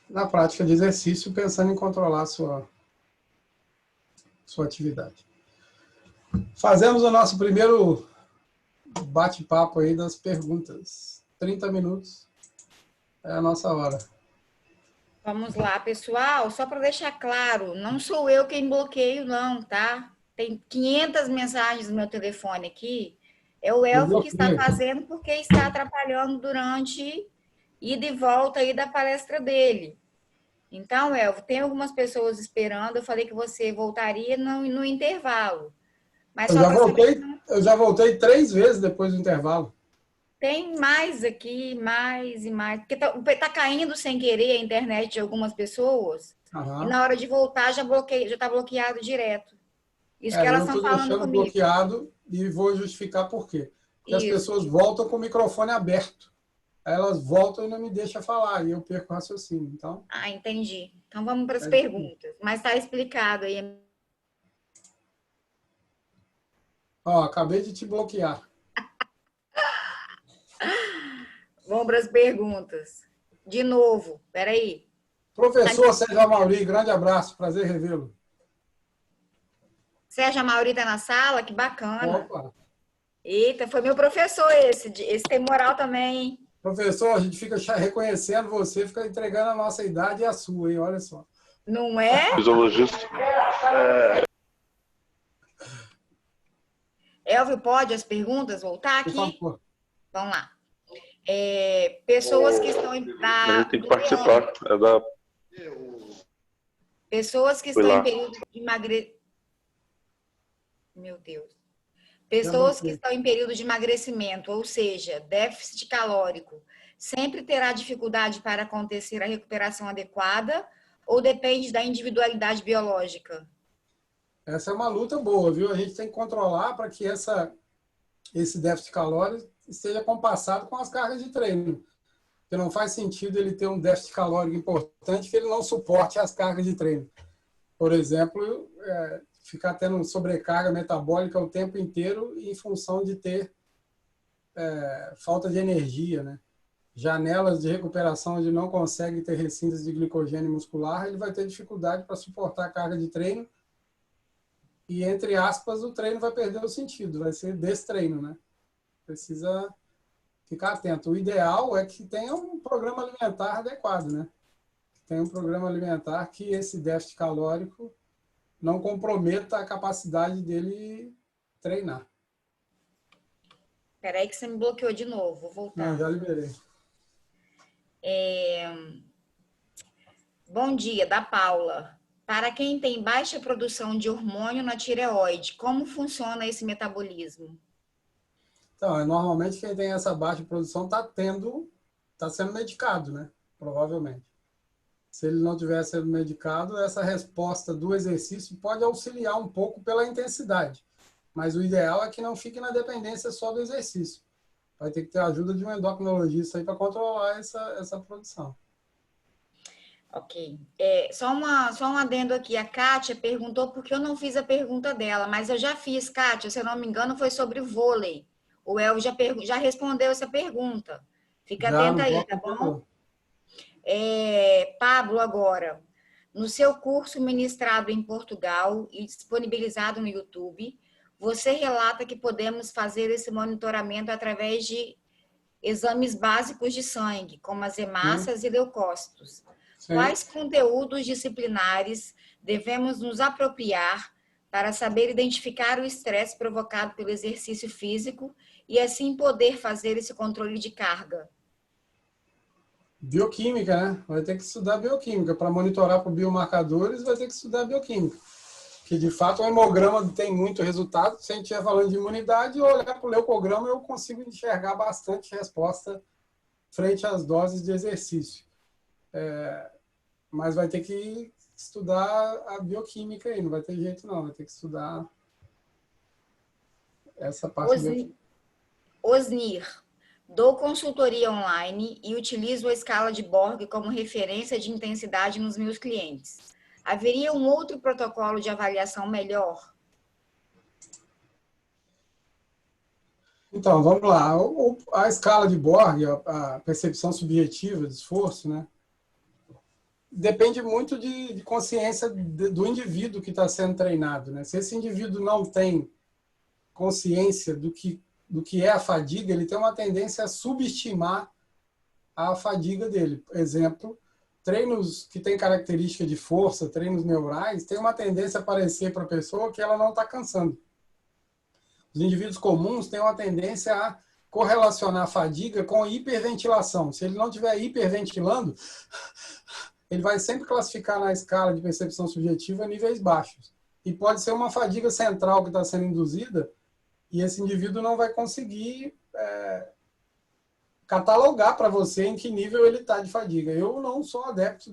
na prática de exercício, pensando em controlar a sua atividade. Fazemos o nosso primeiro bate-papo aí das perguntas. 30 minutos é a nossa hora. Vamos lá, pessoal. Só para deixar claro, não sou eu quem bloqueio, não, tá? Tem 500 mensagens no meu telefone aqui. É o Elvio que está fazendo porque está atrapalhando durante ida e volta aí da palestra dele. Então, Elvio, tem algumas pessoas esperando. Eu falei que você voltaria no intervalo. Mas só para saber. Eu já voltei 3 vezes depois do intervalo. Tem mais aqui, mais e mais. Porque tá caindo sem querer a internet de algumas pessoas. E na hora de voltar já está bloqueado direto. Isso que elas Eu estão estou falando deixando comigo. bloqueado e vou justificar por quê. Porque as Isso. pessoas voltam com o microfone aberto. Aí elas voltam e não me deixam falar, e eu perco o raciocínio. Então, Ah, entendi. Então vamos para as perguntas. Mas está explicado aí. acabei de te bloquear. Vamos para as perguntas. De novo, peraí. Professor Sérgio Amauri, grande abraço, prazer revê-lo. Sérgio Amauri está na sala? Que bacana. Opa! Eita, foi meu professor esse. Esse tem moral também, hein? Professor, a gente fica reconhecendo você, fica entregando a nossa idade e a sua, hein? Olha só. Não é? Fisiologista. Elvio, pode as perguntas voltar aqui? Por favor. Vamos lá. Pessoas que estão em... tem que participar. Pessoas que estão em período de emagrecimento. Meu Deus. Pessoas que estão em período de emagrecimento, ou seja, déficit calórico, sempre terá dificuldade para acontecer a recuperação adequada ou depende da individualidade biológica? Essa é uma luta boa, viu? A gente tem que controlar para que esse déficit calórico esteja compassado com as cargas de treino. Porque não faz sentido ele ter um déficit calórico importante que ele não suporte as cargas de treino. Por exemplo, ficar tendo sobrecarga metabólica o tempo inteiro em função de ter falta de energia, né? Janelas de recuperação onde não consegue ter recintos de glicogênio muscular, ele vai ter dificuldade para suportar a carga de treino e, entre aspas, o treino vai perder o sentido, vai ser destreino, né? Precisa ficar atento. O ideal é que tenha um programa alimentar adequado, né? Tenha um programa alimentar que esse déficit calórico não comprometa a capacidade dele treinar. Espera aí que você me bloqueou de novo, vou voltar. Não, já liberei. Bom dia, da Paula. Para quem tem baixa produção de hormônio na tireoide, como funciona esse metabolismo? Então, normalmente quem tem essa baixa produção está sendo medicado, né? Provavelmente. Se ele não estiver sendo medicado, essa resposta do exercício pode auxiliar um pouco pela intensidade. Mas o ideal é que não fique na dependência só do exercício. Vai ter que ter a ajuda de um endocrinologista aí para controlar essa produção. Ok. Só um adendo aqui. A Kátia perguntou porque eu não fiz a pergunta dela, mas eu já fiz, Kátia, se eu não me engano, foi sobre vôlei. O El já respondeu essa pergunta. Fica atenta aí, tá bom? Pablo, agora. No seu curso ministrado em Portugal e disponibilizado no YouTube, você relata que podemos fazer esse monitoramento através de exames básicos de sangue, como as hemácias e leucócitos. Sim. Quais conteúdos disciplinares devemos nos apropriar para saber identificar o estresse provocado pelo exercício físico e assim poder fazer esse controle de carga? Bioquímica, né? Vai ter que estudar bioquímica. Para monitorar por biomarcadores, vai ter que estudar bioquímica. Que, de fato, o hemograma tem muito resultado. Se a gente estiver falando de imunidade, olhar para o leucograma, eu consigo enxergar bastante resposta frente às doses de exercício. Mas vai ter que estudar a bioquímica aí, não vai ter jeito não, vai ter que estudar essa parte bioquímica. Osnir, dou consultoria online e utilizo a escala de Borg como referência de intensidade nos meus clientes. Haveria um outro protocolo de avaliação melhor? Então, vamos lá. A escala de Borg, a percepção subjetiva de esforço, né? depende muito de consciência do indivíduo que está sendo treinado, né? Se esse indivíduo não tem consciência do que é a fadiga, ele tem uma tendência a subestimar a fadiga dele. Por exemplo, treinos que têm característica de força, treinos neurais, tem uma tendência a parecer para a pessoa que ela não está cansando. Os indivíduos comuns têm uma tendência a correlacionar a fadiga com hiperventilação. Se ele não estiver hiperventilando, ele vai sempre classificar na escala de percepção subjetiva níveis baixos. E pode ser uma fadiga central que está sendo induzida e esse indivíduo não vai conseguir catalogar para você em que nível ele está de fadiga. Eu não sou adepto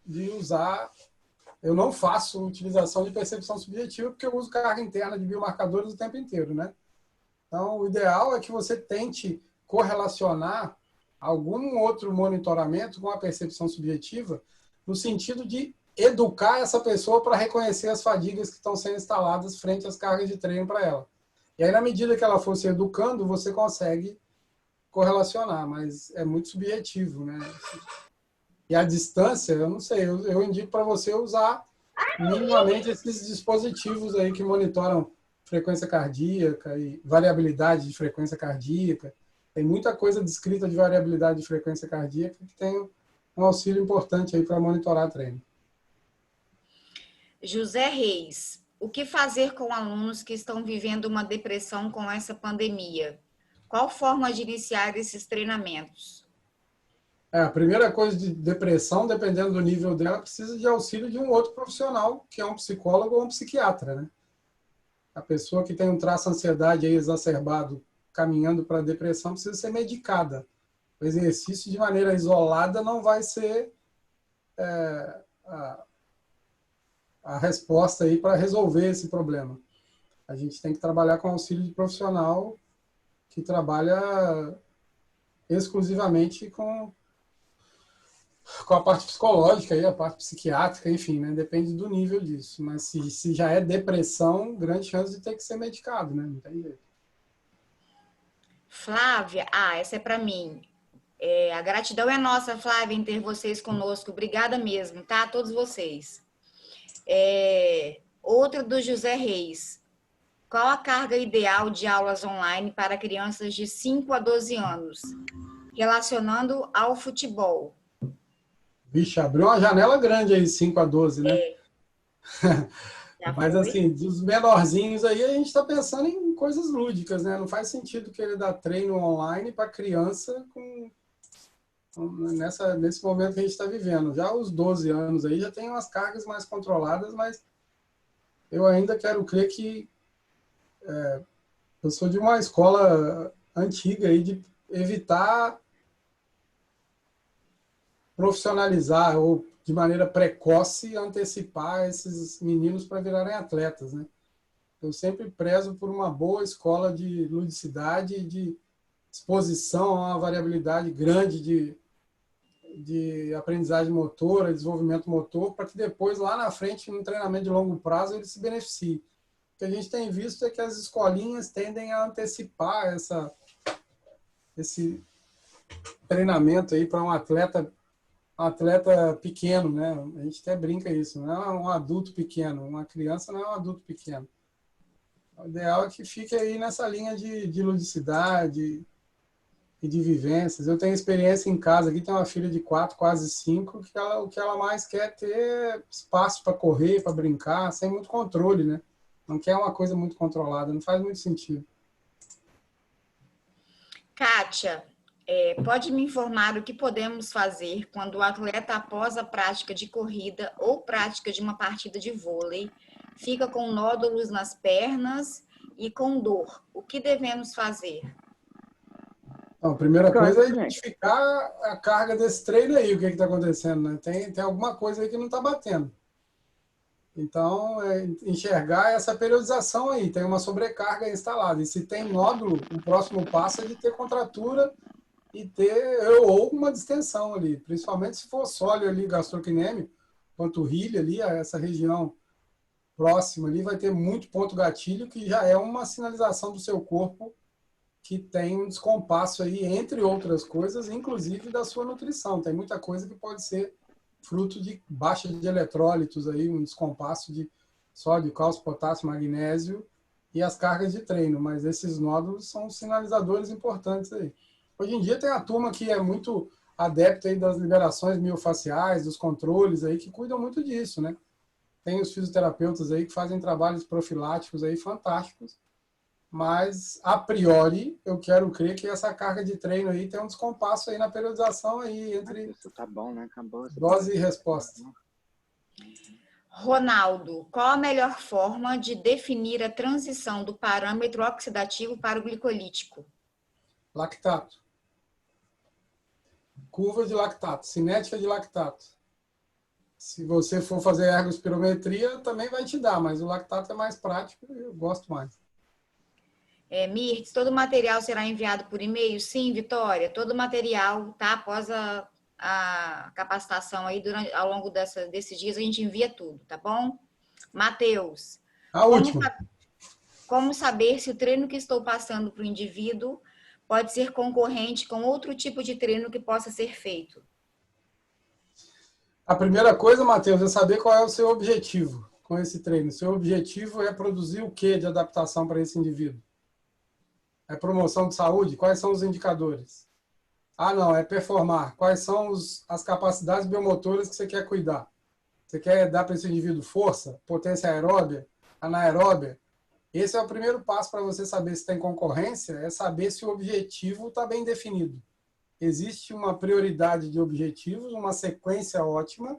de usar, eu não faço utilização de percepção subjetiva porque eu uso carga interna de biomarcadores o tempo inteiro, né? Então, o ideal é que você tente correlacionar algum outro monitoramento com a percepção subjetiva no sentido de educar essa pessoa para reconhecer as fadigas que estão sendo instaladas frente às cargas de treino para ela. E aí, na medida que ela for se educando, você consegue correlacionar, mas é muito subjetivo, né? E a distância, eu não sei, eu indico para você usar minimamente esses dispositivos aí que monitoram frequência cardíaca e variabilidade de frequência cardíaca. Tem muita coisa descrita de variabilidade de frequência cardíaca que tem um auxílio importante aí para monitorar treino. José Reis, o que fazer com alunos que estão vivendo uma depressão com essa pandemia? Qual forma de iniciar esses treinamentos? A primeira coisa de depressão, dependendo do nível dela, precisa de auxílio de um outro profissional, que é um psicólogo ou um psiquiatra, né? A pessoa que tem um traço de ansiedade aí exacerbado, caminhando para a depressão, precisa ser medicada. O exercício de maneira isolada não vai ser a resposta aí para resolver esse problema. A gente tem que trabalhar com auxílio de profissional que trabalha exclusivamente com a parte psicológica, e a parte psiquiátrica, enfim, né? Depende do nível disso. Mas se já é depressão, grande chance de ter que ser medicado, né? Não tem jeito. Flávia, essa é para mim. A gratidão é nossa, Flávia, em ter vocês conosco. Obrigada mesmo, tá? A todos vocês. Outra do José Reis. Qual a carga ideal de aulas online para crianças de 5 a 12 anos, relacionando ao futebol? Vixe, abriu uma janela grande aí, 5 a 12, né? Mas, Foi? assim, dos menorzinhos aí, a gente está pensando em coisas lúdicas, né? Não faz sentido querer dar treino online para criança nesse momento que a gente está vivendo. Já os 12 anos aí já tem umas cargas mais controladas, mas eu ainda quero crer que eu sou de uma escola antiga aí de evitar profissionalizar ou de maneira precoce antecipar esses meninos para virarem atletas, né? Eu sempre prezo por uma boa escola de ludicidade, de exposição a uma variabilidade grande de aprendizagem motora, desenvolvimento motor, para que depois, lá na frente, no treinamento de longo prazo, ele se beneficie. O que a gente tem visto é que as escolinhas tendem a antecipar esse treinamento aí para um atleta pequeno, né? A gente até brinca isso, não é um adulto pequeno, uma criança não é um adulto pequeno. O ideal é que fique aí nessa linha de ludicidade e de vivências. Eu tenho experiência em casa aqui, tenho uma filha de 4, quase 5, que o que ela mais quer é ter espaço para correr, para brincar, sem muito controle, né? Não quer uma coisa muito controlada, não faz muito sentido. Kátia, pode me informar o que podemos fazer quando o atleta, após a prática de corrida ou prática de uma partida de vôlei, fica com nódulos nas pernas e com dor? O que devemos fazer? Então, a primeira coisa é identificar a carga desse treino aí, o que está acontecendo, né? Tem alguma coisa aí que não está batendo. Então, enxergar essa periodização aí, tem uma sobrecarga instalada. E se tem nódulo, o próximo passo é de ter contratura e ou uma distensão ali, principalmente se for sóleo ali, gastrocnêmio, panturrilha ali, essa região próxima ali vai ter muito ponto gatilho, que já é uma sinalização do seu corpo que tem um descompasso aí, entre outras coisas, inclusive da sua nutrição. Tem muita coisa que pode ser fruto de baixa de eletrólitos, aí, um descompasso de sódio, cálcio, potássio, magnésio e as cargas de treino. Mas esses nódulos são sinalizadores importantes aí. Hoje em dia tem a turma que é muito adepta aí das liberações miofaciais, dos controles aí, que cuidam muito disso, né? Tem os fisioterapeutas aí que fazem trabalhos profiláticos aí fantásticos, mas, a priori, eu quero crer que essa carga de treino aí tem um descompasso aí na periodização aí entre Isso tá bom, né? Acabou. dose e resposta. Ronaldo, qual a melhor forma de definir a transição do parâmetro oxidativo para o glicolítico? Lactato. Curva de lactato, cinética de lactato. Se você for fazer ergospirometria, também vai te dar, mas o lactato é mais prático e eu gosto mais. Mirtz, todo o material será enviado por e-mail? Sim, Vitória, todo o material, tá? Após a capacitação aí, ao longo desses dias, a gente envia tudo, tá bom? Matheus, A última. Como saber se o treino que estou passando para o indivíduo pode ser concorrente com outro tipo de treino que possa ser feito? A primeira coisa, Matheus, é saber qual é o seu objetivo com esse treino. Seu objetivo é produzir o que de adaptação para esse indivíduo? É promoção de saúde? Quais são os indicadores? Ah, não, é performar. Quais são as capacidades biomotoras que você quer cuidar? Você quer dar para esse indivíduo força, potência aeróbia, anaeróbia? Esse é o primeiro passo para você saber se tem concorrência, é saber se o objetivo está bem definido. Existe uma prioridade de objetivos, uma sequência ótima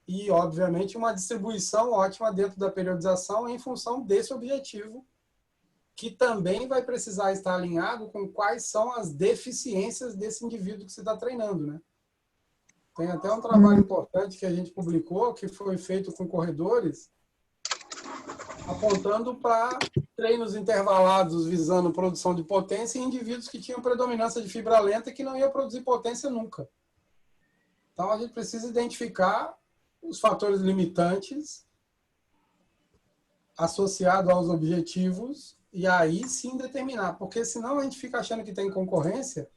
e, obviamente, uma distribuição ótima dentro da periodização em função desse objetivo, que também vai precisar estar alinhado com quais são as deficiências desse indivíduo que você está treinando, né? Tem até um trabalho importante que a gente publicou, que foi feito com corredores, apontando para treinos intervalados visando produção de potência em indivíduos que tinham predominância de fibra lenta e que não iam produzir potência nunca. Então, a gente precisa identificar os fatores limitantes associados aos objetivos e aí sim determinar, porque senão a gente fica achando que tem concorrência,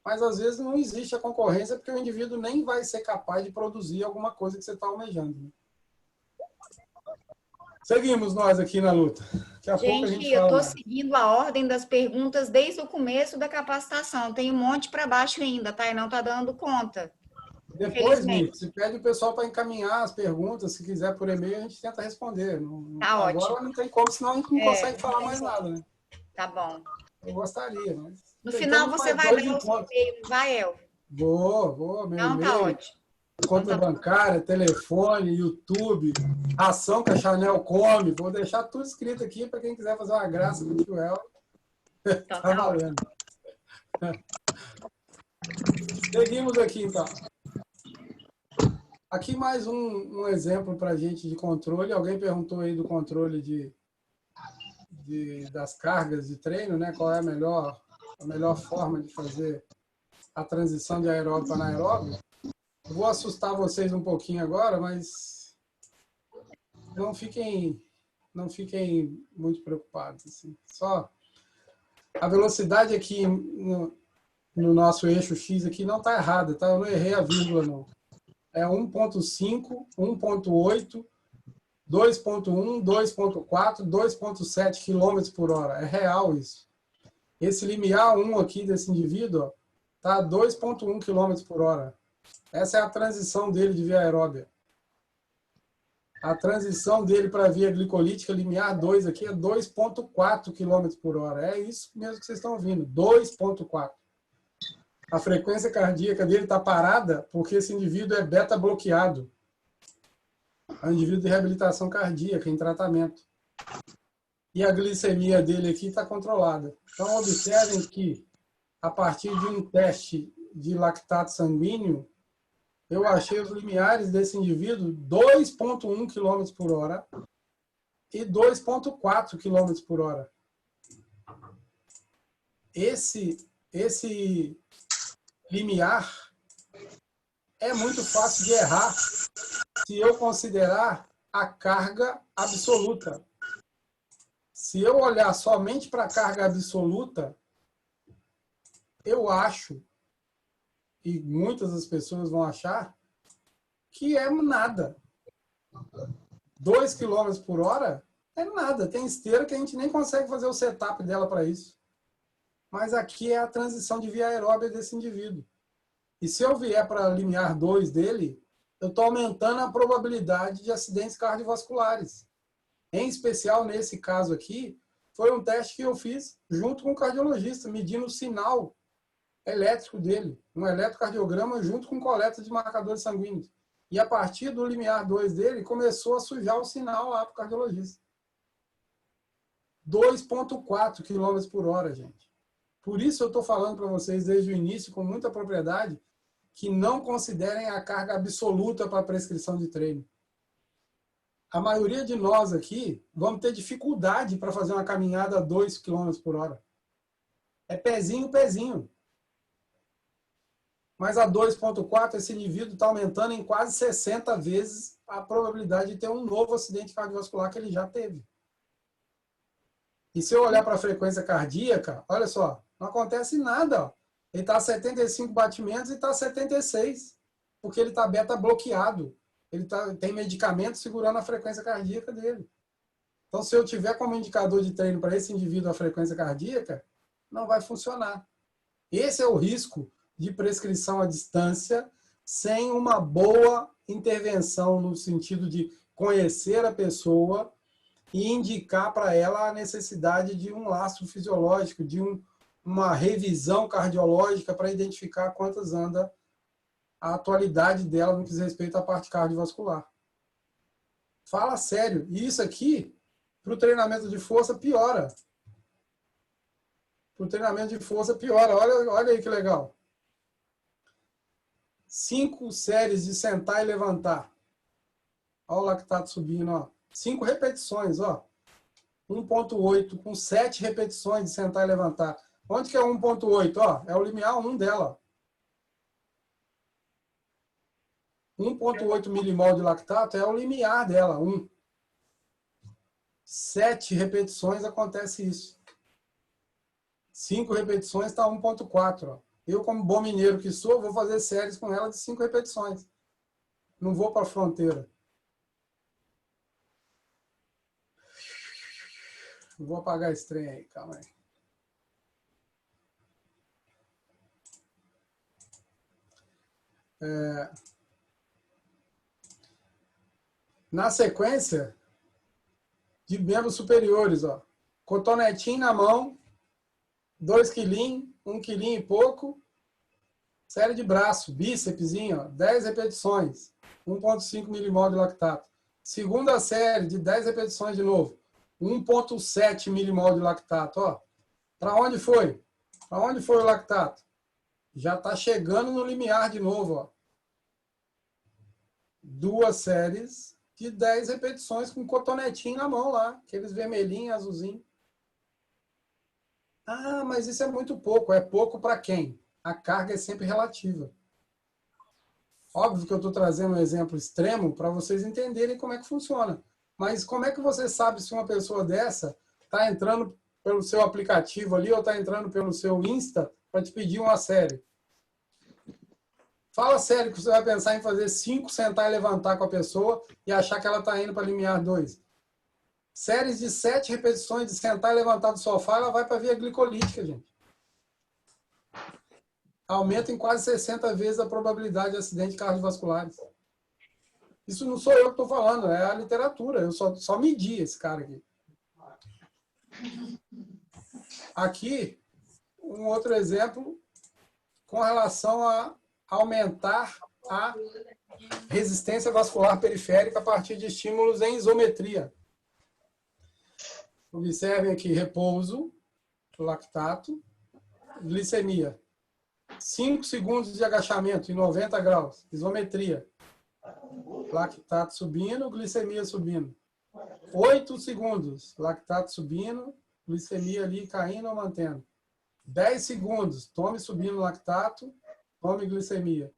mas às vezes não existe a concorrência porque o indivíduo nem vai ser capaz de produzir alguma coisa que você está almejando. Né? Seguimos nós aqui na luta. Daqui a pouco a gente eu fala estou seguindo a ordem das perguntas desde o começo da capacitação. Tem um monte para baixo ainda, tá? E não está dando conta. Depois, Nick, você pede o pessoal para encaminhar as perguntas, se quiser por e-mail, a gente tenta responder. Tá agora ótimo. Não tem como, senão a gente não consegue falar mais nada, né? Tá bom. Eu gostaria, mas... No final você vai dar o seu e-mail, vai, El? Vou, meu e-mail. Tá ótimo. Conta bancária, telefone, YouTube, ação que a Chanel come. Vou deixar tudo escrito aqui para quem quiser fazer uma graça com o tio El. Então, tá valendo. Seguimos aqui, então. Aqui mais um exemplo para a gente de controle. Alguém perguntou aí do controle das cargas de treino, né? Qual é a melhor forma de fazer a transição de aeróbio para anaeróbio? Vou assustar vocês um pouquinho agora, mas não fiquem muito preocupados. Assim. Só a velocidade aqui no nosso eixo X aqui não está errada, tá? Eu não errei a vírgula, não. É 1.5, 1.8, 2.1, 2.4, 2.7 km por hora. É real isso. Esse limiar 1 aqui desse indivíduo está a 2.1 km por hora. Essa é a transição dele de via aeróbia. A transição dele para a via glicolítica limiar 2 aqui é 2.4 km por hora. É isso mesmo que vocês estão ouvindo, 2.4. A frequência cardíaca dele está parada porque esse indivíduo é beta bloqueado. É um indivíduo de reabilitação cardíaca em tratamento. E a glicemia dele aqui está controlada. Então, observem que, a partir de um teste de lactato sanguíneo, eu achei os limiares desse indivíduo 2.1 km por hora e 2.4 km por hora. Esse limiar é muito fácil de errar se eu considerar a carga absoluta. Se eu olhar somente para a carga absoluta, eu acho, e muitas das pessoas vão achar, que é nada. 2 km por hora é nada. Tem esteira que a gente nem consegue fazer o setup dela para isso. Mas aqui é a transição de via aeróbia desse indivíduo. E se eu vier para limiar 2 dele, eu estou aumentando a probabilidade de acidentes cardiovasculares. Em especial, nesse caso aqui, foi um teste que eu fiz junto com o cardiologista, medindo o sinal elétrico dele, um eletrocardiograma junto com coleta de marcadores sanguíneos. E a partir do limiar 2 dele, começou a sujar o sinal lá para o cardiologista. 2,4 km por hora, gente. Por isso eu estou falando para vocês desde o início, com muita propriedade, que não considerem a carga absoluta para a prescrição de treino. A maioria de nós aqui vamos ter dificuldade para fazer uma caminhada a 2 km por hora. É pezinho, pezinho. Mas a 2,4, esse indivíduo está aumentando em quase 60 vezes a probabilidade de ter um novo acidente cardiovascular que ele já teve. E se eu olhar para a frequência cardíaca, olha só, não acontece nada. Ó. Ele está a 75 batimentos e está a 76, porque ele está beta bloqueado. Ele tem medicamento segurando a frequência cardíaca dele. Então, se eu tiver como indicador de treino para esse indivíduo a frequência cardíaca, não vai funcionar. Esse é o risco de prescrição à distância sem uma boa intervenção no sentido de conhecer a pessoa e indicar para ela a necessidade de um lastro fisiológico, de uma revisão cardiológica para identificar quantas anda a atualidade dela no que diz respeito à parte cardiovascular. Fala sério. E isso aqui, para o treinamento de força, piora. Para o treinamento de força, piora. Olha aí que legal. 5 séries de sentar e levantar. Olha o lactato subindo, ó. 5 repetições, ó. 1,8 com 7 repetições de sentar e levantar. Onde que é 1,8? Ó, é o limiar 1 dela. 1,8 milimol de lactato é o limiar dela, 1. 7 repetições acontece isso. 5 repetições está 1,4. Ó. Eu, como bom mineiro que sou, vou fazer séries com ela de 5 repetições. Não vou para a fronteira. Vou apagar esse trem aí, calma aí. Na sequência de membros superiores, ó, cotonetinho na mão, 2 quilinhos, 1 quilinho e pouco, série de braço, bícepsinho, ó, 10 repetições, 1,5 milimol de lactato. Segunda série de 10 repetições de novo, 1,7 milimol de lactato. Ó. Para onde foi? Para onde foi o lactato? Já está chegando no limiar de novo. Ó. 2 séries de 10 repetições com cotonetinho na mão lá, aqueles vermelhinhos, azulzinhos. Ah, mas isso é muito pouco. É pouco para quem? A carga é sempre relativa. Óbvio que eu estou trazendo um exemplo extremo para vocês entenderem como é que funciona. Mas como é que você sabe se uma pessoa dessa está entrando pelo seu aplicativo ali ou está entrando pelo seu Insta para te pedir uma série? Fala sério que você vai pensar em fazer 5, sentar e levantar com a pessoa e achar que ela está indo para limiar 2. Séries de 7 repetições de sentar e levantar do sofá, ela vai para a via glicolítica, gente. Aumenta em quase 60 vezes a probabilidade de acidentes cardiovasculares. Isso não sou eu que estou falando, é a literatura. Eu só medi esse cara aqui. Aqui, um outro exemplo com relação a aumentar a resistência vascular periférica a partir de estímulos em isometria. Observem aqui, repouso, lactato, glicemia. 5 segundos de agachamento em 90 graus, isometria. Lactato subindo, glicemia subindo. 8 segundos, lactato subindo, glicemia ali caindo ou mantendo. 10 segundos, tome subindo lactato, tome glicemia.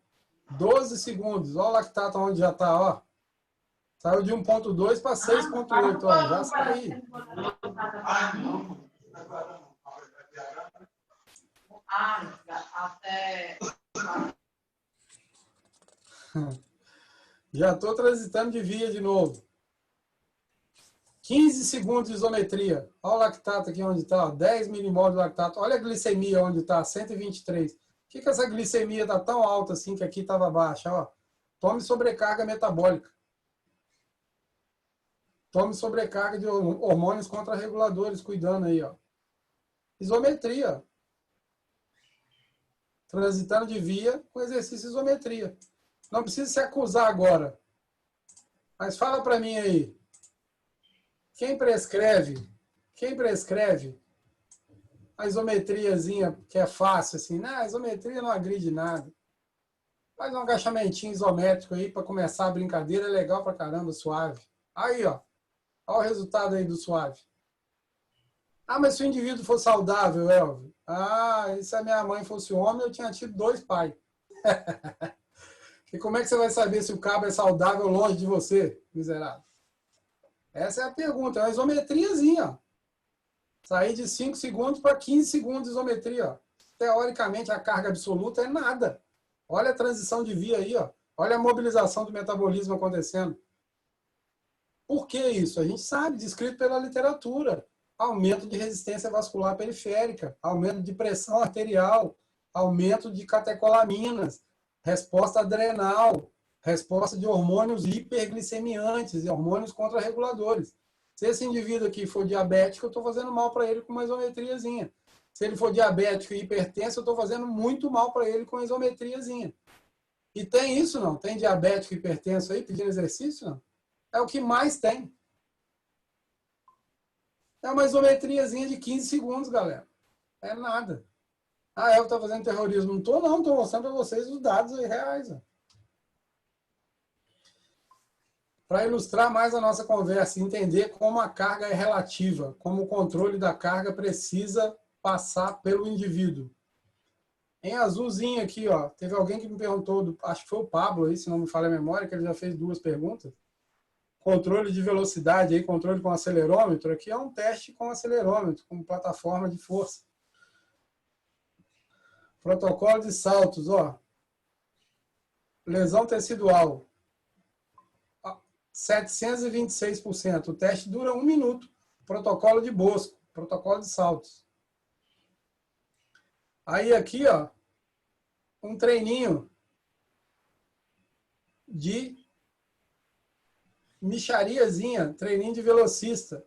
12 segundos, olha o lactato onde já está, ó. Saiu de 1,2 para 6,8, ó, já saí. Já estou transitando de via de novo. 15 segundos de isometria. Olha o lactato aqui onde está, 10 milimol de lactato. Olha a glicemia onde está, 123. Por que essa glicemia está tão alta assim que aqui estava baixa? Ó, tome sobrecarga metabólica. Tome sobrecarga de hormônios contrarreguladores, cuidando aí, ó. Isometria. Transitando de via com exercício de isometria. Não precisa se acusar agora. Mas fala para mim aí. Quem prescreve a isometriazinha que é fácil, assim, a isometria não agride nada. Faz um agachamentinho isométrico aí para começar a brincadeira, é legal pra caramba, suave. Aí, ó. Olha o resultado aí do suave. Ah, mas se o indivíduo for saudável, Elvio? Ah, e se a minha mãe fosse homem, eu tinha tido 2 pais. E como é que você vai saber se o cabo é saudável longe de você, miserável? Essa é a pergunta, é uma isometriazinha. Ó. Sair de 5 segundos para 15 segundos de isometria. Ó. Teoricamente, a carga absoluta é nada. Olha a transição de via aí, ó. Olha a mobilização do metabolismo acontecendo. Por que isso? A gente sabe, descrito pela literatura. Aumento de resistência vascular periférica, aumento de pressão arterial, aumento de catecolaminas, resposta adrenal, resposta de hormônios hiperglicemiantes e hormônios contrarreguladores. Se esse indivíduo aqui for diabético, eu estou fazendo mal para ele com uma isometriazinha. Se ele for diabético e hipertenso, eu estou fazendo muito mal para ele com uma isometriazinha. E tem isso, não? Tem diabético e hipertenso aí pedindo exercício, não? É o que mais tem. É uma isometriazinha de 15 segundos, galera. É nada. Ah, eu estou fazendo terrorismo. Não estou, não. Estou mostrando para vocês os dados aí reais. Para ilustrar mais a nossa conversa e entender como a carga é relativa, como o controle da carga precisa passar pelo indivíduo. Em azulzinho aqui, ó, teve alguém que me perguntou, acho que foi o Pablo aí, se não me falha a memória, que ele já fez 2 perguntas. Controle de velocidade, aí, controle com acelerômetro. Aqui é um teste com acelerômetro, com plataforma de força. Protocolo de saltos, ó. Lesão tecidual. 726%. O teste dura 1 minuto. Protocolo de Bosco. Protocolo de saltos. Aí aqui, ó, um treininho de michariazinha, treininho de velocista.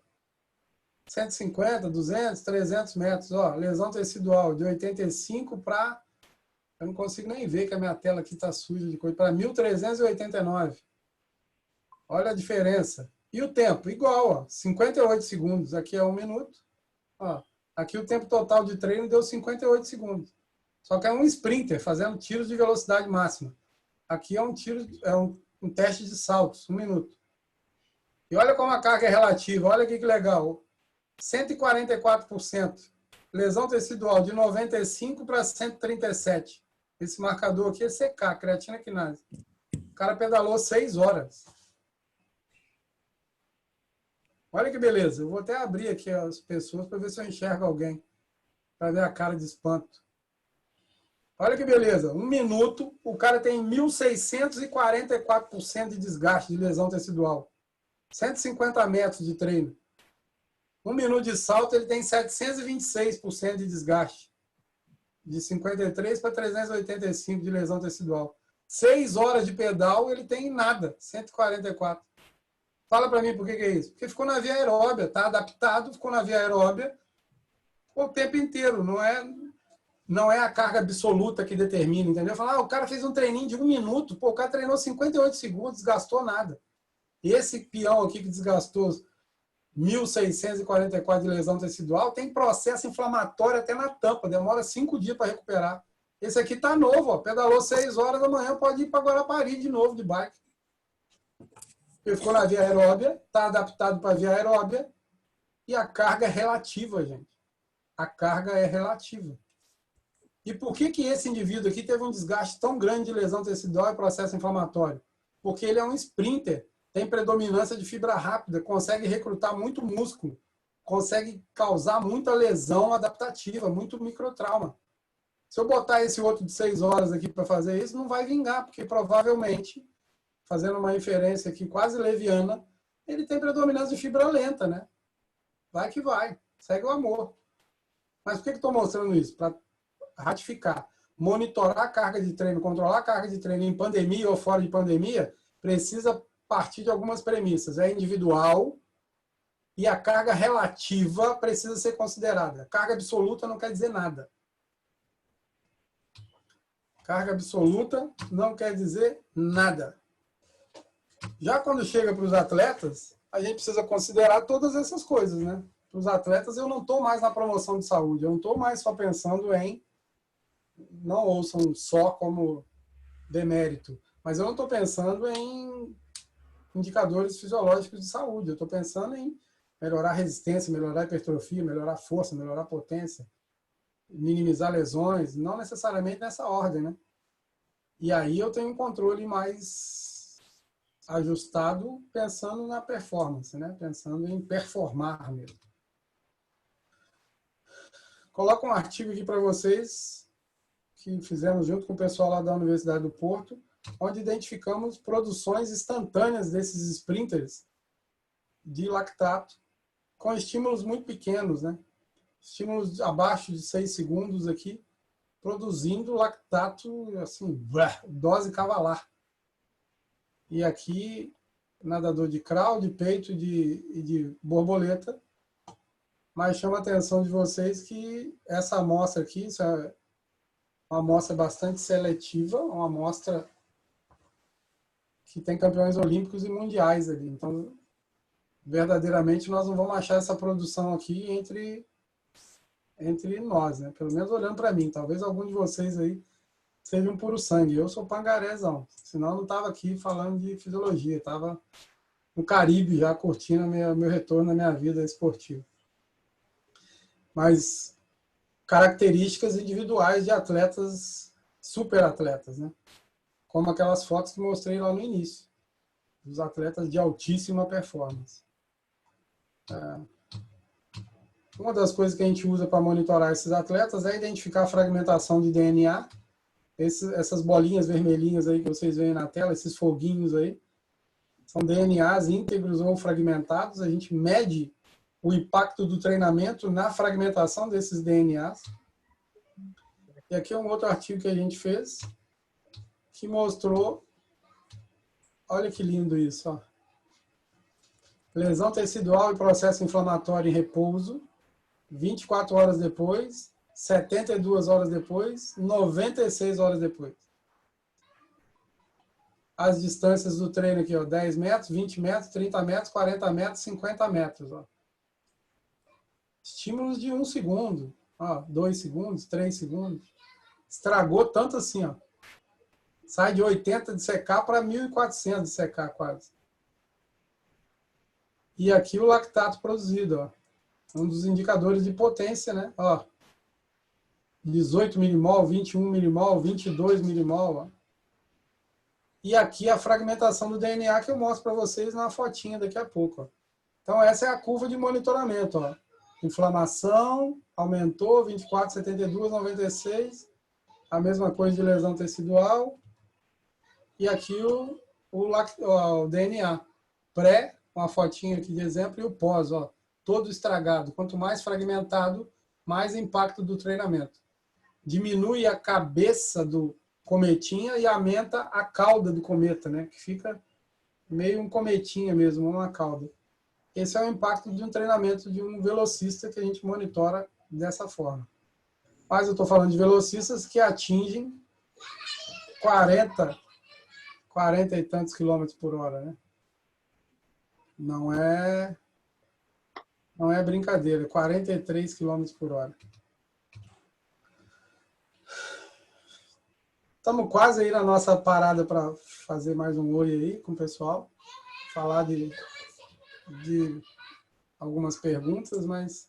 150, 200, 300 metros. Ó, lesão tecidual de 85 para... Eu não consigo nem ver que a minha tela aqui está suja de coisa. Para 1.389. Olha a diferença. E o tempo? Igual, ó, 58 segundos. Aqui é 1 minuto. Ó, aqui o tempo total de treino deu 58 segundos. Só que é um sprinter fazendo tiros de velocidade máxima. Aqui é um tiro, um teste de saltos, 1 minuto. E olha como a carga é relativa. Olha aqui que legal. 144%. Lesão tecidual de 95 para 137. Esse marcador aqui é CK, creatina quinase. O cara pedalou 6 horas. Olha que beleza. Eu vou até abrir aqui as pessoas para ver se eu enxergo alguém. Para ver a cara de espanto. Olha que beleza. 1 minuto, o cara tem 1.644% de desgaste de lesão tecidual. 150 metros de treino. 1 minuto de salto, ele tem 726% de desgaste. De 53 para 385 de lesão tecidual. 6 horas de pedal, ele tem nada. 144. Fala para mim por que é isso. Porque ficou na via aeróbia, tá adaptado, ficou na via aeróbia o tempo inteiro. Não é a carga absoluta que determina, entendeu? Fala, o cara fez um treininho de 1 minuto, pô, o cara treinou 58 segundos, desgastou nada. Esse peão aqui que desgastou 1.644 de lesão tecidual tem processo inflamatório até na tampa, demora 5 dias para recuperar. Esse aqui tá novo, ó, pedalou 6 horas da manhã, pode ir para Guarapari de novo de bike. Ele ficou na via aeróbia, está adaptado para a via aeróbia e a carga é relativa, gente. A carga é relativa. E por que esse indivíduo aqui teve um desgaste tão grande de lesão tecidual e processo inflamatório? Porque ele é um sprinter, tem predominância de fibra rápida, consegue recrutar muito músculo, consegue causar muita lesão adaptativa, muito microtrauma. Se eu botar esse outro de 6 horas aqui para fazer isso, não vai vingar, porque provavelmente fazendo uma inferência aqui quase leviana, ele tem predominância de fibra lenta, né? Vai que vai, segue o amor. Mas por que estou mostrando isso? Para ratificar. Monitorar a carga de treino, controlar a carga de treino em pandemia ou fora de pandemia, precisa partir de algumas premissas. É individual e a carga relativa precisa ser considerada. Carga absoluta não quer dizer nada. Carga absoluta não quer dizer nada. Já quando chega para os atletas, a gente precisa considerar todas essas coisas, né? Para os atletas, eu não estou mais na promoção de saúde, eu não estou mais só pensando em, não ouçam só como demérito, mas eu não estou pensando em indicadores fisiológicos de saúde, eu estou pensando em melhorar a resistência, melhorar a hipertrofia, melhorar a força, melhorar a potência, minimizar lesões, não necessariamente nessa ordem, né? E aí eu tenho um controle mais ajustado pensando na performance, né? Pensando em performar mesmo. Coloco um artigo aqui para vocês que fizemos junto com o pessoal lá da Universidade do Porto, onde identificamos produções instantâneas desses sprinters de lactato com estímulos muito pequenos, né? Estímulos abaixo de 6 segundos aqui, produzindo lactato, assim, dose cavalar. E aqui, nadador de crawl, de peito e de borboleta, mas chama a atenção de vocês que essa amostra aqui, isso é uma amostra bastante seletiva, uma amostra que tem campeões olímpicos e mundiais ali. Então, verdadeiramente, nós não vamos achar essa produção aqui entre nós, né? Pelo menos olhando para mim. Talvez algum de vocês aí seja um puro sangue. Eu sou pangarezão. Senão eu não estava aqui falando de fisiologia. Estava no Caribe já curtindo meu retorno na minha vida esportiva. Mas características individuais de atletas, super atletas, né? Como aquelas fotos que mostrei lá no início. Dos atletas de altíssima performance. Uma das coisas que a gente usa para monitorar esses atletas é identificar a fragmentação de DNA. Essas bolinhas vermelhinhas aí que vocês veem na tela, esses foguinhos aí, são DNAs íntegros ou fragmentados. A gente mede o impacto do treinamento na fragmentação desses DNAs. E aqui é um outro artigo que a gente fez, que mostrou, olha que lindo isso, ó. Lesão tecidual e processo inflamatório em repouso, 24 horas depois, 72 horas depois, 96 horas depois. As distâncias do treino aqui, ó, 10 metros, 20 metros, 30 metros, 40 metros, 50 metros. Ó. Estímulos de 1 segundo, ó, 2 segundos, 3 segundos. Estragou tanto assim, ó. Sai de 80 de secar para 1.400 de secar quase. E aqui o lactato produzido, ó. Um dos indicadores de potência, né? Ó, 18 milimol, 21 milimol, 22 milimol. Ó. E aqui a fragmentação do DNA que eu mostro para vocês na fotinha daqui a pouco. Ó. Então essa é a curva de monitoramento. Ó. Inflamação, aumentou, 24, 72, 96. A mesma coisa de lesão tecidual. E aqui o DNA. Pré, uma fotinha aqui de exemplo, e o pós, ó. Todo estragado. Quanto mais fragmentado, mais impacto do treinamento. Diminui a cabeça do cometinha e aumenta a cauda do cometa, né? Que fica meio um cometinha mesmo, uma cauda. Esse é o impacto de um treinamento de um velocista que a gente monitora dessa forma. Mas eu estou falando de velocistas que atingem 40 e tantos quilômetros por hora, né? Não é brincadeira, 43 km por hora. Estamos quase aí na nossa parada para fazer mais um oi aí com o pessoal. Falar de algumas perguntas, mas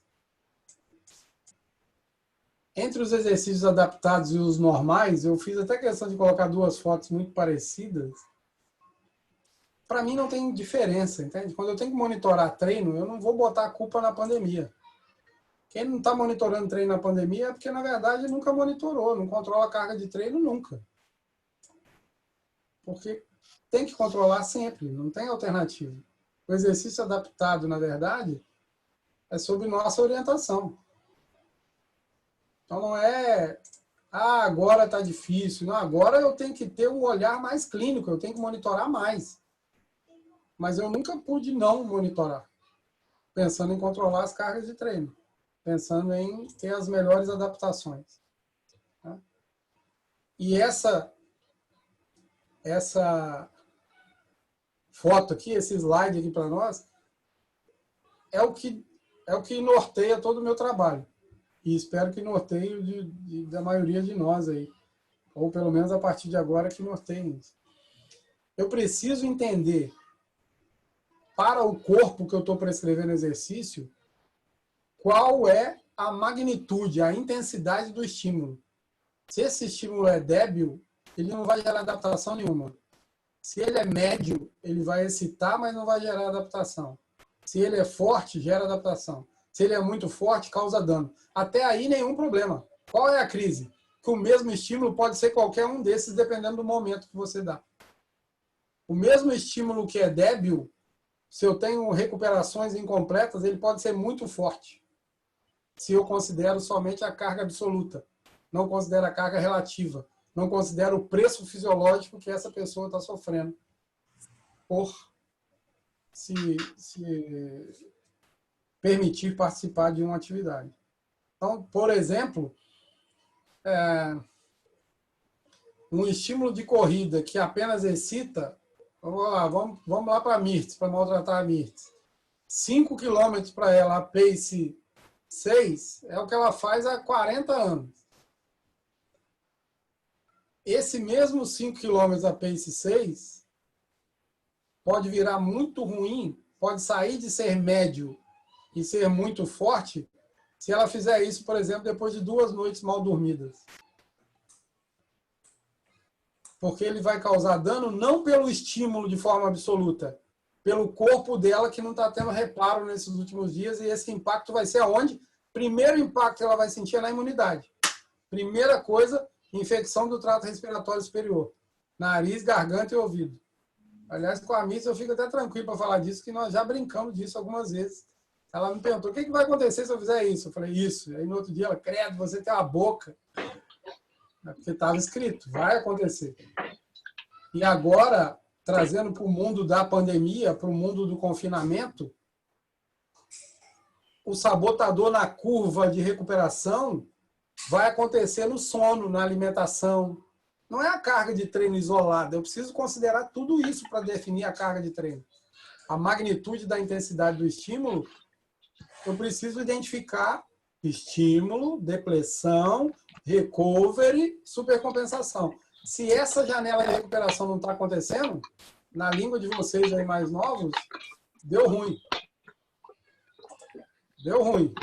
entre os exercícios adaptados e os normais, eu fiz até questão de colocar duas fotos muito parecidas. Para mim não tem diferença, entende? Quando eu tenho que monitorar treino, eu não vou botar a culpa na pandemia. Quem não está monitorando treino na pandemia é porque, na verdade, nunca monitorou, não controla a carga de treino nunca. porque tem que controlar sempre, não tem alternativa. O exercício adaptado, na verdade, é sob nossa orientação. Então, não é, agora está difícil. Não, agora eu tenho que ter um olhar mais clínico, eu tenho que monitorar mais. Mas eu nunca pude não monitorar, pensando em controlar as cargas de treino, pensando em ter as melhores adaptações. Tá? E essa foto aqui, esse slide aqui para nós, é o que norteia todo o meu trabalho. E espero que norteie da maioria de nós aí. Ou pelo menos a partir de agora que norteiem isso. Eu preciso entender, para o corpo que eu estou prescrevendo exercício, qual é a magnitude, a intensidade do estímulo. Se esse estímulo é débil, ele não vai gerar adaptação nenhuma. Se ele é médio, ele vai excitar, mas não vai gerar adaptação. Se ele é forte, gera adaptação. Se ele é muito forte, causa dano. Até aí, nenhum problema. Qual é a crise? Que o mesmo estímulo pode ser qualquer um desses, dependendo do momento que você dá. O mesmo estímulo que é débil, se eu tenho recuperações incompletas, ele pode ser muito forte. Se eu considero somente a carga absoluta. Não considero a carga relativa. Não considero o preço fisiológico que essa pessoa está sofrendo por se permitir participar de uma atividade. Então, por exemplo, um estímulo de corrida que apenas excita, vamos lá para a Mirtz, para maltratar a Mirtz. 5 km para ela, a pace 6, é o que ela faz há 40 anos. Esse mesmo 5 km a pace 6 pode virar muito ruim, pode sair de ser médio e ser muito forte, se ela fizer isso, por exemplo, depois de 2 noites mal dormidas. Porque ele vai causar dano não pelo estímulo de forma absoluta, pelo corpo dela que não está tendo reparo nesses últimos dias, e esse impacto vai ser aonde? Primeiro impacto que ela vai sentir é na imunidade. Primeira coisa, infecção do trato respiratório superior. Nariz, garganta e ouvido. Aliás, com a Miss eu fico até tranquilo para falar disso, que nós já brincamos disso algumas vezes. Ela me perguntou, o que vai acontecer se eu fizer isso? Eu falei, isso. E aí no outro dia ela, credo, você tem uma boca. Porque estava escrito, vai acontecer. E agora, trazendo para o mundo da pandemia, para o mundo do confinamento, o sabotador na curva de recuperação vai acontecer no sono, na alimentação. Não é a carga de treino isolada. Eu preciso considerar tudo isso para definir a carga de treino. A magnitude da intensidade do estímulo, eu preciso identificar estímulo, depressão, recovery, supercompensação. Se essa janela de recuperação não está acontecendo, na língua de vocês aí mais novos, deu ruim. Deu ruim.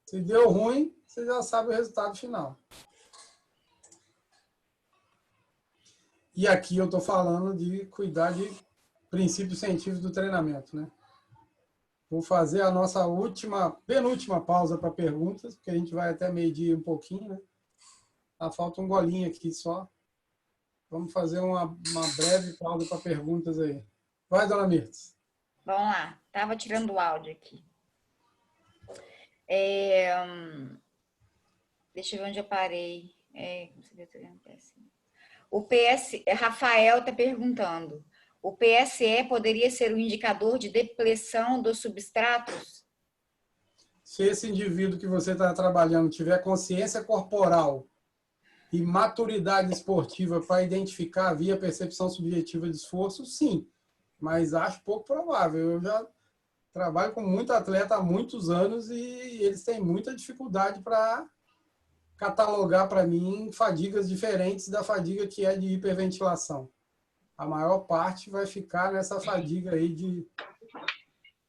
Se deu ruim, você já sabe o resultado final. E aqui eu estou falando de cuidar de princípios científicos do treinamento, né? Vou fazer a nossa penúltima pausa para perguntas, porque a gente vai até meio-dia um pouquinho, né? Falta um golinho aqui só. Vamos fazer uma breve pausa para perguntas aí. Vai, dona Mirtz. Vamos lá. Estava tirando o áudio aqui. Deixa eu ver onde eu parei. O Rafael está perguntando. O PSE poderia ser um indicador de depressão dos substratos? Se esse indivíduo que você está trabalhando tiver consciência corporal e maturidade esportiva para identificar via percepção subjetiva de esforço, sim. Mas acho pouco provável. Eu já trabalho com muito atleta há muitos anos e eles têm muita dificuldade para catalogar para mim fadigas diferentes da fadiga que é de hiperventilação. A maior parte vai ficar nessa fadiga aí de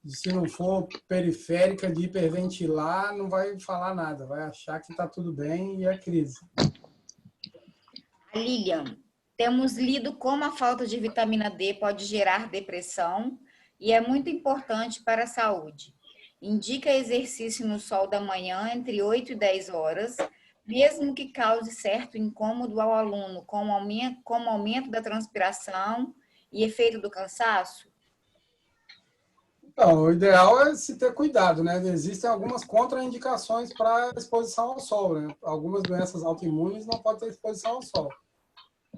se não for periférica, de hiperventilar, não vai falar nada, vai achar que está tudo bem e é crise. A Lilian, temos lido como a falta de vitamina D pode gerar depressão e é muito importante para a saúde. Indica exercício no sol da manhã entre 8 e 10 horas mesmo que cause certo incômodo ao aluno, como aumento da transpiração e efeito do cansaço? Então, o ideal é se ter cuidado, né? Existem algumas contraindicações para exposição ao sol, né? Algumas doenças autoimunes não podem ter exposição ao sol.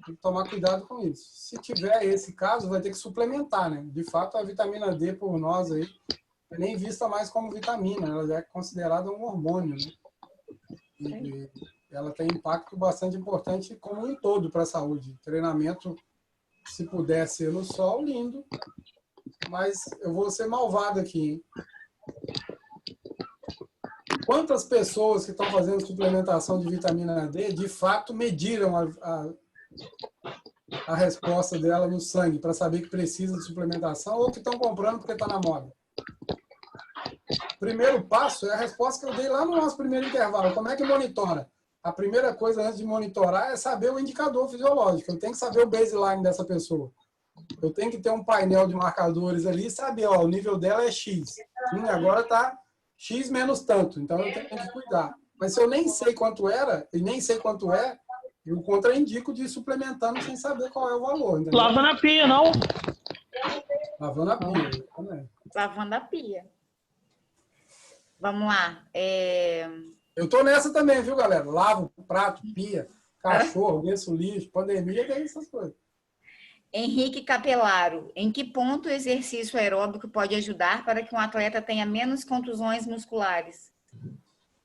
Tem que tomar cuidado com isso. Se tiver esse caso, vai ter que suplementar, né? De fato, a vitamina D por nós aí é nem vista mais como vitamina, ela já é considerada um hormônio, né? E ela tem impacto bastante importante como um todo para a saúde. Treinamento, se puder ser no sol, lindo, mas eu vou ser malvado aqui, hein? Quantas pessoas que estão fazendo suplementação de vitamina D, de fato, mediram a resposta dela no sangue para saber que precisa de suplementação ou que estão comprando porque está na moda? O primeiro passo é a resposta que eu dei lá no nosso primeiro intervalo. Como é que monitora? A primeira coisa antes de monitorar é saber o indicador fisiológico. Eu tenho que saber o baseline dessa pessoa. Eu tenho que ter um painel de marcadores ali e saber, ó, o nível dela é X. Agora está X menos tanto, então eu tenho que cuidar. Mas se eu nem sei quanto era e nem sei quanto é, eu contraindico de ir suplementando sem saber qual é o valor. Entendeu? Lava na pia, não? Lavando a pia. Também. Lavando a pia. Vamos lá. Eu tô nessa também, viu, galera? Lavo prato, pia, cachorro, desço lixo, pandemia, tem essas coisas. Henrique Capelaro, em que ponto o exercício aeróbico pode ajudar para que um atleta tenha menos contusões musculares?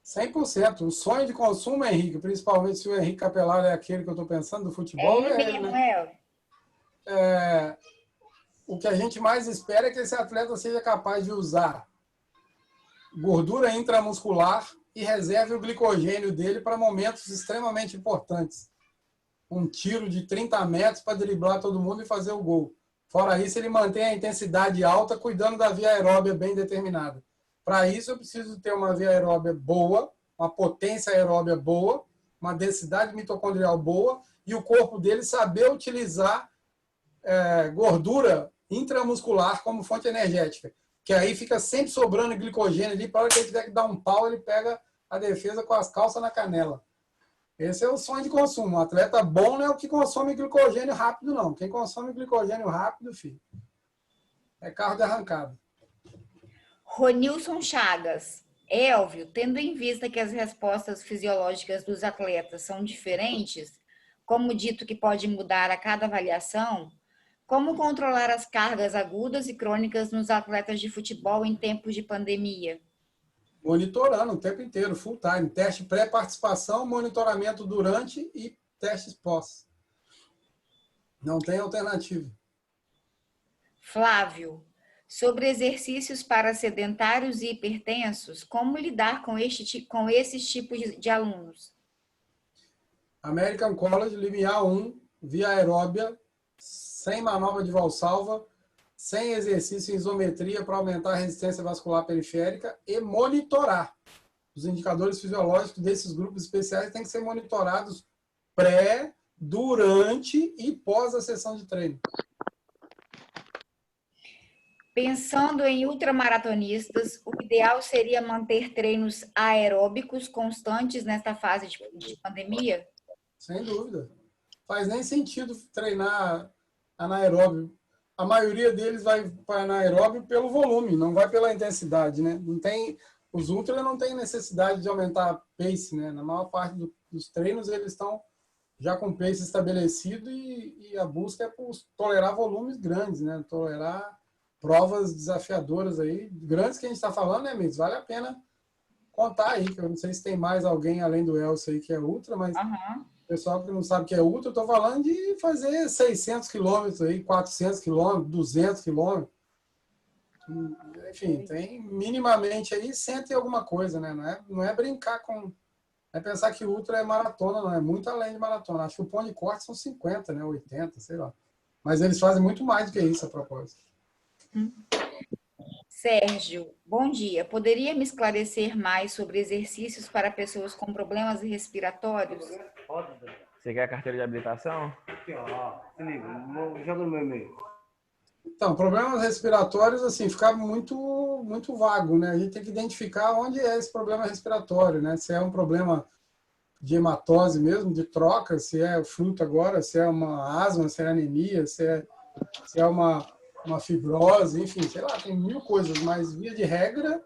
100%. O sonho de consumo, Henrique, principalmente se o Henrique Capelaro é aquele que eu estou pensando do futebol, É ele mesmo, né? O que a gente mais espera é que esse atleta seja capaz de usar gordura intramuscular e reserve o glicogênio dele para momentos extremamente importantes. Um tiro de 30 metros para driblar todo mundo e fazer o gol. Fora isso, ele mantém a intensidade alta, cuidando da via aeróbia bem determinada. Para isso, eu preciso ter uma via aeróbia boa, uma potência aeróbia boa, uma densidade mitocondrial boa e o corpo dele saber utilizar gordura intramuscular como fonte energética. Que aí fica sempre sobrando glicogênio ali, para hora que ele tiver que dar um pau, ele pega a defesa com as calças na canela. Esse é o sonho de consumo. Um atleta bom não é o que consome glicogênio rápido, não. Quem consome glicogênio rápido, filho, é carro de arrancada. Ronilson Chagas. Elvio, tendo em vista que as respostas fisiológicas dos atletas são diferentes, como dito que pode mudar a cada avaliação, como controlar as cargas agudas e crônicas nos atletas de futebol em tempos de pandemia? Monitorando o tempo inteiro, full time. Teste pré-participação, monitoramento durante e testes pós. Não tem alternativa. Flávio, sobre exercícios para sedentários e hipertensos, como lidar com esses tipos de alunos? American College, limiar 1, via aeróbia, sem manobra de valsalva, sem exercício em isometria para aumentar a resistência vascular periférica e monitorar. Os indicadores fisiológicos desses grupos especiais têm que ser monitorados pré, durante e pós a sessão de treino. Pensando em ultramaratonistas, o ideal seria manter treinos aeróbicos constantes nesta fase de pandemia? Sem dúvida. Faz nem sentido treinar anaeróbio. A maioria deles vai para anaeróbio pelo volume, não vai pela intensidade, né? Não tem, os ultra não tem necessidade de aumentar a pace, né? Na maior parte dos treinos eles estão já com pace estabelecido e a busca é por tolerar volumes grandes, né? Tolerar provas desafiadoras aí, grandes que a gente está falando, né, Miss? Vale a pena contar aí, que eu não sei se tem mais alguém além do Elcio aí que é ultra, mas pessoal que não sabe o que é ultra, eu estou falando de fazer 600 quilômetros aí, 400 quilômetros, 200 quilômetros. Enfim, tem minimamente aí 100 e alguma coisa, né? Não é brincar com... É pensar que ultra é maratona, não é muito além de maratona. Acho que o ponto de corte são 50, né? 80, sei lá. Mas eles fazem muito mais do que isso a propósito. Sérgio, bom dia. Poderia me esclarecer mais sobre exercícios para pessoas com problemas respiratórios? Você quer a carteira de habilitação? Aqui, ó. Se liga, joga no meu e-mail. Então, problemas respiratórios, assim, fica muito vago, né? A gente tem que identificar onde é esse problema respiratório, né? Se é um problema de hematose mesmo, de troca, se é fruto agora, se é uma asma, se é anemia, se é uma fibrose, enfim, sei lá, tem mil coisas, mas via de regra,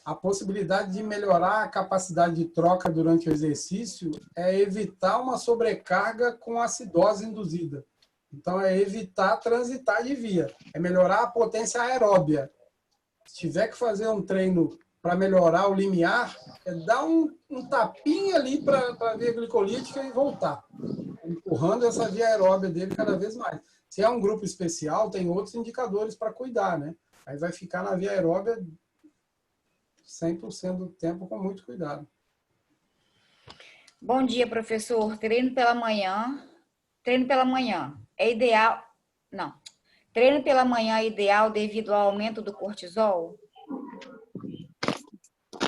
a possibilidade de melhorar a capacidade de troca durante o exercício é evitar uma sobrecarga com acidose induzida. Então, é evitar transitar de via, é melhorar a potência aeróbia. Se tiver que fazer um treino para melhorar o limiar, é dar um tapinha ali para a via glicolítica e voltar, empurrando essa via aeróbia dele cada vez mais. Se é um grupo especial, tem outros indicadores para cuidar, né? Aí vai ficar na via aeróbia 100% do tempo com muito cuidado. Bom dia, professor. Treino pela manhã é ideal? Não. Treino pela manhã é ideal devido ao aumento do cortisol?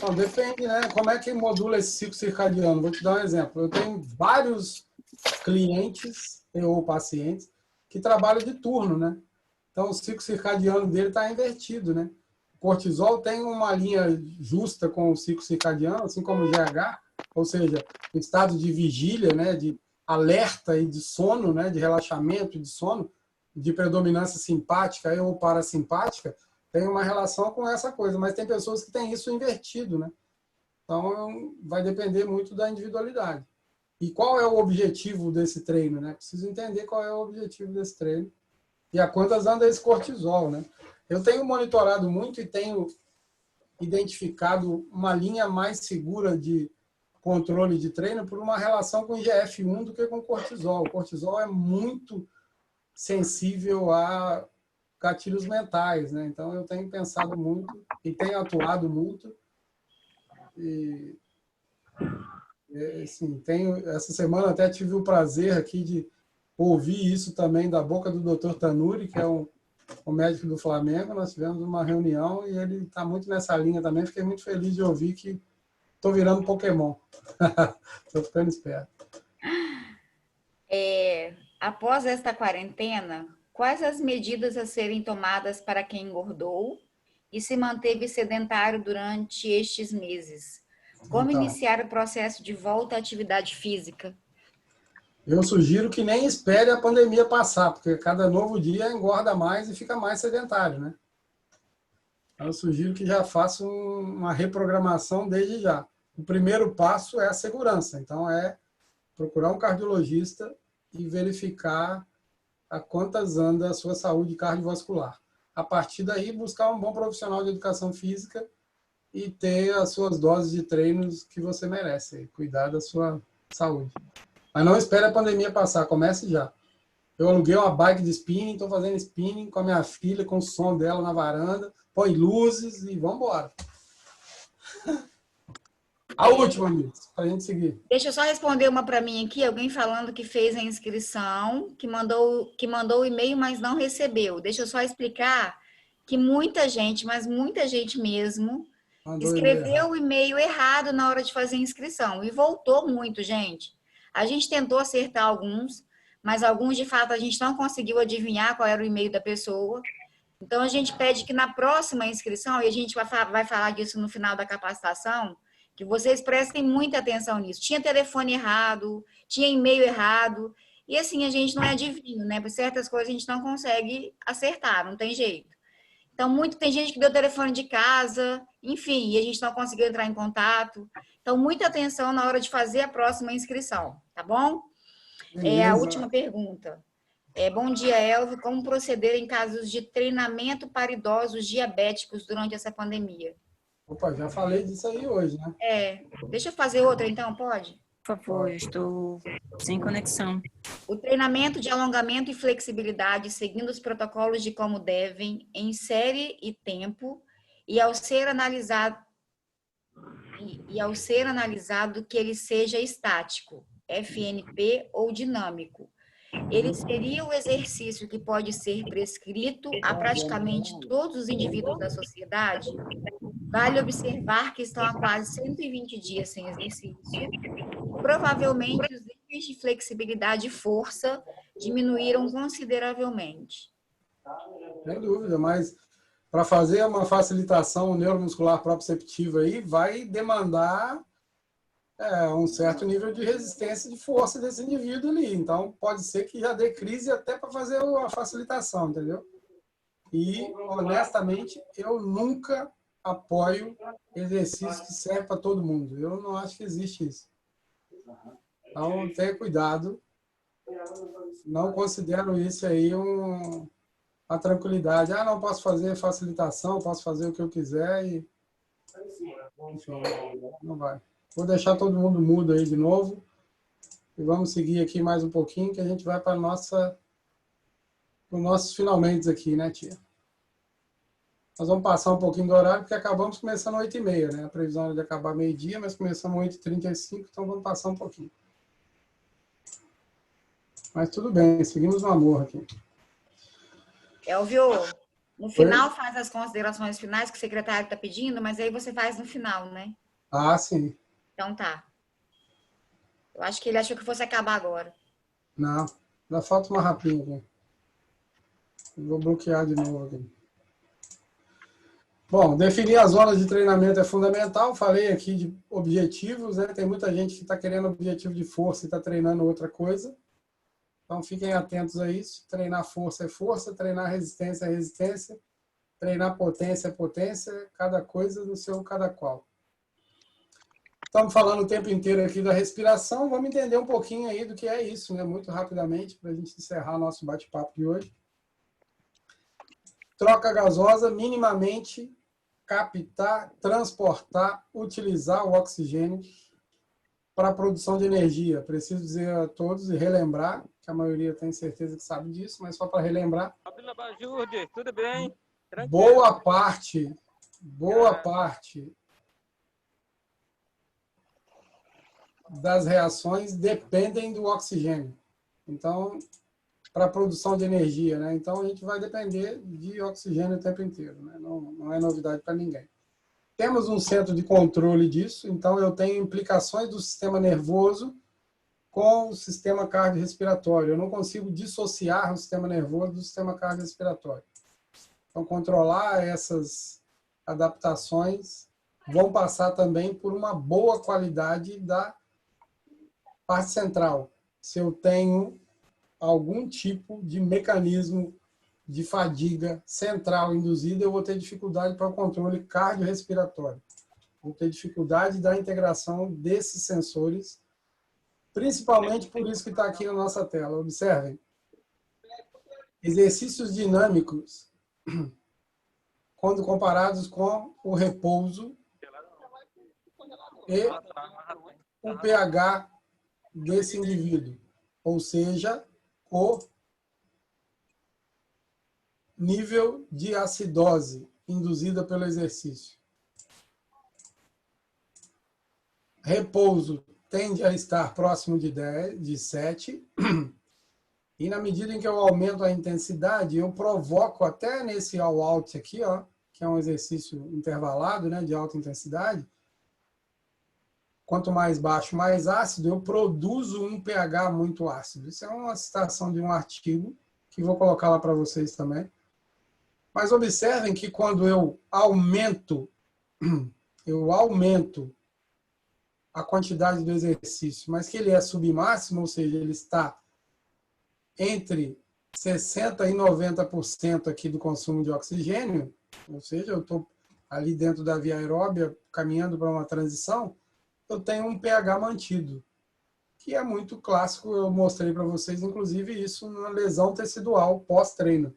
Bom, depende, né? Como é que modula esse ciclo circadiano? Vou te dar um exemplo. Eu tenho vários clientes ou pacientes que trabalham de turno, né? Então, o ciclo circadiano dele está invertido, né? O cortisol tem uma linha justa com o ciclo circadiano, assim como o GH, ou seja, o estado de vigília, né? De alerta e de sono, né? De relaxamento e de sono, de predominância simpática ou parasimpática, tem uma relação com essa coisa, mas tem pessoas que têm isso invertido, né? Então, vai depender muito da individualidade. E qual é o objetivo desse treino, né? Preciso entender qual é o objetivo desse treino e a quantas anda esse cortisol, né? Eu tenho monitorado muito e tenho identificado uma linha mais segura de controle de treino por uma relação com IGF-1 do que com cortisol. O cortisol é muito sensível a gatilhos mentais, né? Então, eu tenho pensado muito e tenho atuado muito. E, assim, essa semana até tive o prazer aqui de ouvir isso também da boca do Dr. Tanuri, que é o médico do Flamengo. Nós tivemos uma reunião e ele está muito nessa linha também. Fiquei muito feliz de ouvir que estou virando Pokémon. Estou ficando esperto. Após esta quarentena, quais as medidas a serem tomadas para quem engordou e se manteve sedentário durante estes meses? Como Então, iniciar o processo de volta à atividade física? eu sugiro que nem espere a pandemia passar, porque cada novo dia engorda mais e fica mais sedentário, né? Eu sugiro que já faça uma reprogramação desde já. O primeiro passo é a segurança. Então, é procurar um cardiologista e verificar a quantas anda a sua saúde cardiovascular. A partir daí, buscar um bom profissional de educação física e ter as suas doses de treinos que você merece. Cuidar da sua saúde. Mas não espere a pandemia passar, comece já. Eu aluguei uma bike de spinning, estou fazendo spinning com a minha filha, com o som dela na varanda, põe luzes e vamos embora. A última, amigos, para a gente seguir. Deixa eu só responder uma para mim aqui, alguém falando que fez a inscrição, que mandou o e-mail, mas não recebeu. Deixa eu só explicar que muita gente, mas muita gente mesmo, escreveu o e-mail errado na hora de fazer a inscrição e voltou muito, gente. A gente tentou acertar alguns, mas alguns, de fato, a gente não conseguiu adivinhar qual era o e-mail da pessoa. Então, a gente pede que na próxima inscrição, e a gente vai falar disso no final da capacitação, que vocês prestem muita atenção nisso. Tinha telefone errado, tinha e-mail errado, e assim, a gente não é adivinho, né? Por certas coisas a gente não consegue acertar, não tem jeito. Então, tem gente que deu telefone de casa, enfim, e a gente não conseguiu entrar em contato. Então, muita atenção na hora de fazer a próxima inscrição, tá bom? A última pergunta. Bom dia, Elvio. Como proceder em casos de treinamento para idosos diabéticos durante essa pandemia? Opa, já falei disso aí hoje, né? Deixa eu fazer outra então, pode? Por favor, eu estou sem conexão. O treinamento de alongamento e flexibilidade, seguindo os protocolos de como devem, em série e tempo, e ao ser analisado que ele seja estático, FNP ou dinâmico. Ele seria o exercício que pode ser prescrito a praticamente todos os indivíduos da sociedade? Vale observar que estão há quase 120 dias sem exercício. Provavelmente, os níveis de flexibilidade e força diminuíram consideravelmente. Sem dúvida, mas para fazer uma facilitação neuromuscular proprioceptiva aí, vai demandar um certo nível de resistência de força desse indivíduo ali. Então, pode ser que já dê crise até para fazer a facilitação, entendeu? E, honestamente, eu nunca apoio exercício que serve para todo mundo. Eu não acho que existe isso. Então, tenha cuidado. Não considero isso aí uma tranquilidade. Ah, não posso fazer facilitação, posso fazer o que eu quiser e... Enfim, não vai. Vou deixar todo mundo mudo aí de novo. E vamos seguir aqui mais um pouquinho, que a gente vai para os nossos finalmente aqui, né, tia? Nós vamos passar um pouquinho do horário, porque acabamos começando às 8h30, né? A previsão era de acabar meio-dia, mas começamos às 8h35, então vamos passar um pouquinho. Mas tudo bem, seguimos no amor aqui. Elvio, no final faz as considerações finais que o secretário está pedindo, mas aí você faz no final, né? Ah, sim. Então tá. Eu acho que ele achou que fosse acabar agora. Não, ainda falta uma rapinha aqui. Vou bloquear de novo aqui. Bom, definir as zonas de treinamento é fundamental. Falei aqui de objetivos, né? Tem muita gente que está querendo objetivo de força e está treinando outra coisa. Então, fiquem atentos a isso. Treinar força é força, treinar resistência é resistência, treinar potência é potência, cada coisa no seu cada qual. Estamos falando o tempo inteiro aqui da respiração, vamos entender um pouquinho aí do que é isso, né? Muito rapidamente, para a gente encerrar nosso bate-papo de hoje. Troca gasosa, minimamente captar, transportar, utilizar o oxigênio para a produção de energia. Preciso dizer a todos e relembrar, que a maioria tem certeza que sabe disso, mas só para relembrar. Tudo bem? Boa parte das reações dependem do oxigênio. Então, para a produção de energia, né? Então, a gente vai depender de oxigênio o tempo inteiro, né? Não é novidade para ninguém. Temos um centro de controle disso, então eu tenho implicações do sistema nervoso com o sistema cardiorrespiratório. Eu não consigo dissociar o sistema nervoso do sistema cardiorrespiratório. Então, controlar essas adaptações vão passar também por uma boa qualidade da parte central. Se eu tenho algum tipo de mecanismo de fadiga central induzida, eu vou ter dificuldade para o controle cardiorrespiratório. Vou ter dificuldade da integração desses sensores, principalmente por isso que está aqui na nossa tela. Observem. Exercícios dinâmicos, quando comparados com o repouso e o pH desse indivíduo, ou seja, o nível de acidose induzida pelo exercício. Repouso tende a estar próximo de 7, e na medida em que eu aumento a intensidade, eu provoco até nesse all-out aqui, ó, que é um exercício intervalado, né, de alta intensidade. Quanto mais baixo, mais ácido, eu produzo um pH muito ácido. Isso é uma citação de um artigo, que vou colocar lá para vocês também. Mas observem que quando eu aumento a quantidade do exercício, mas que ele é submáximo, ou seja, ele está entre 60% e 90% aqui do consumo de oxigênio, ou seja, eu estou ali dentro da via aeróbia, caminhando para uma transição, eu tenho um pH mantido, que é muito clássico, eu mostrei para vocês, inclusive, isso na lesão tecidual pós-treino.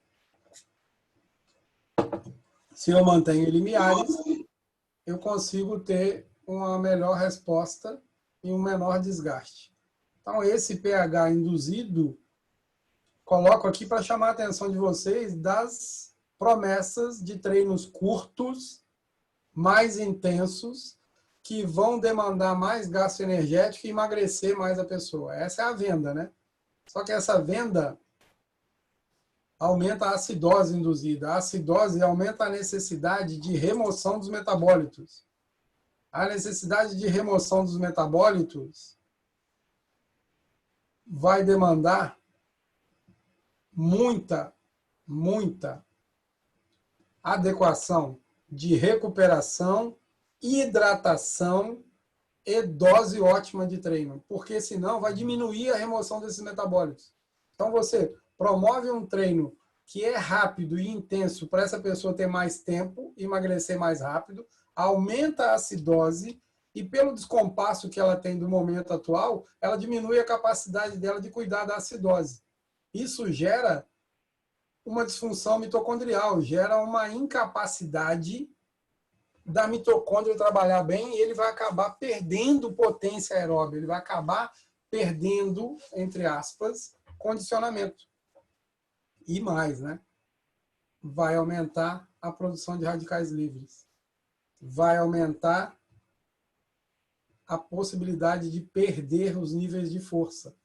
Se eu mantenho limiares, eu consigo ter uma melhor resposta e um menor desgaste. Então, esse pH induzido, coloco aqui para chamar a atenção de vocês das promessas de treinos curtos, mais intensos, que vão demandar mais gasto energético e emagrecer mais a pessoa. Essa é a venda, né? Só que essa venda aumenta a acidose induzida. A acidose aumenta a necessidade de remoção dos metabólitos. A necessidade de remoção dos metabólitos vai demandar muita adequação de recuperação, hidratação e dose ótima de treino, porque senão vai diminuir a remoção desses metabólitos. Então você promove um treino que é rápido e intenso para essa pessoa ter mais tempo, emagrecer mais rápido, aumenta a acidose e pelo descompasso que ela tem do momento atual, ela diminui a capacidade dela de cuidar da acidose. Isso gera uma disfunção mitocondrial, gera uma incapacidade da mitocôndria trabalhar bem e ele vai acabar perdendo potência aeróbica, ele vai acabar perdendo, entre aspas, condicionamento. E mais, né? Vai aumentar a produção de radicais livres. Vai aumentar a possibilidade de perder os níveis de força.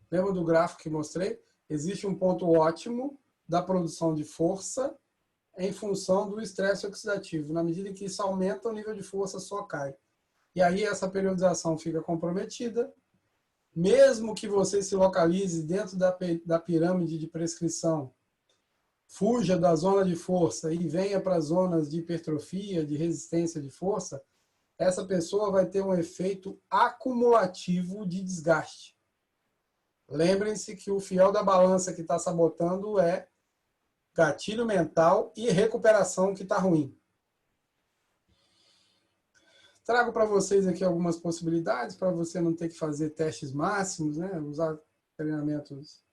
Lembra do gráfico que mostrei? Existe um ponto ótimo da produção de força em função do estresse oxidativo. Na medida que isso aumenta, o nível de força só cai. E aí essa periodização fica comprometida. Mesmo que você se localize dentro da pirâmide de prescrição, fuja da zona de força e venha para as zonas de hipertrofia, de resistência de força, essa pessoa vai ter um efeito acumulativo de desgaste. Lembrem-se que o fiel da balança que está sabotando é gatilho mental e recuperação que está ruim. Trago para vocês aqui algumas possibilidades para você não ter que fazer testes máximos, né? Usar treinamentos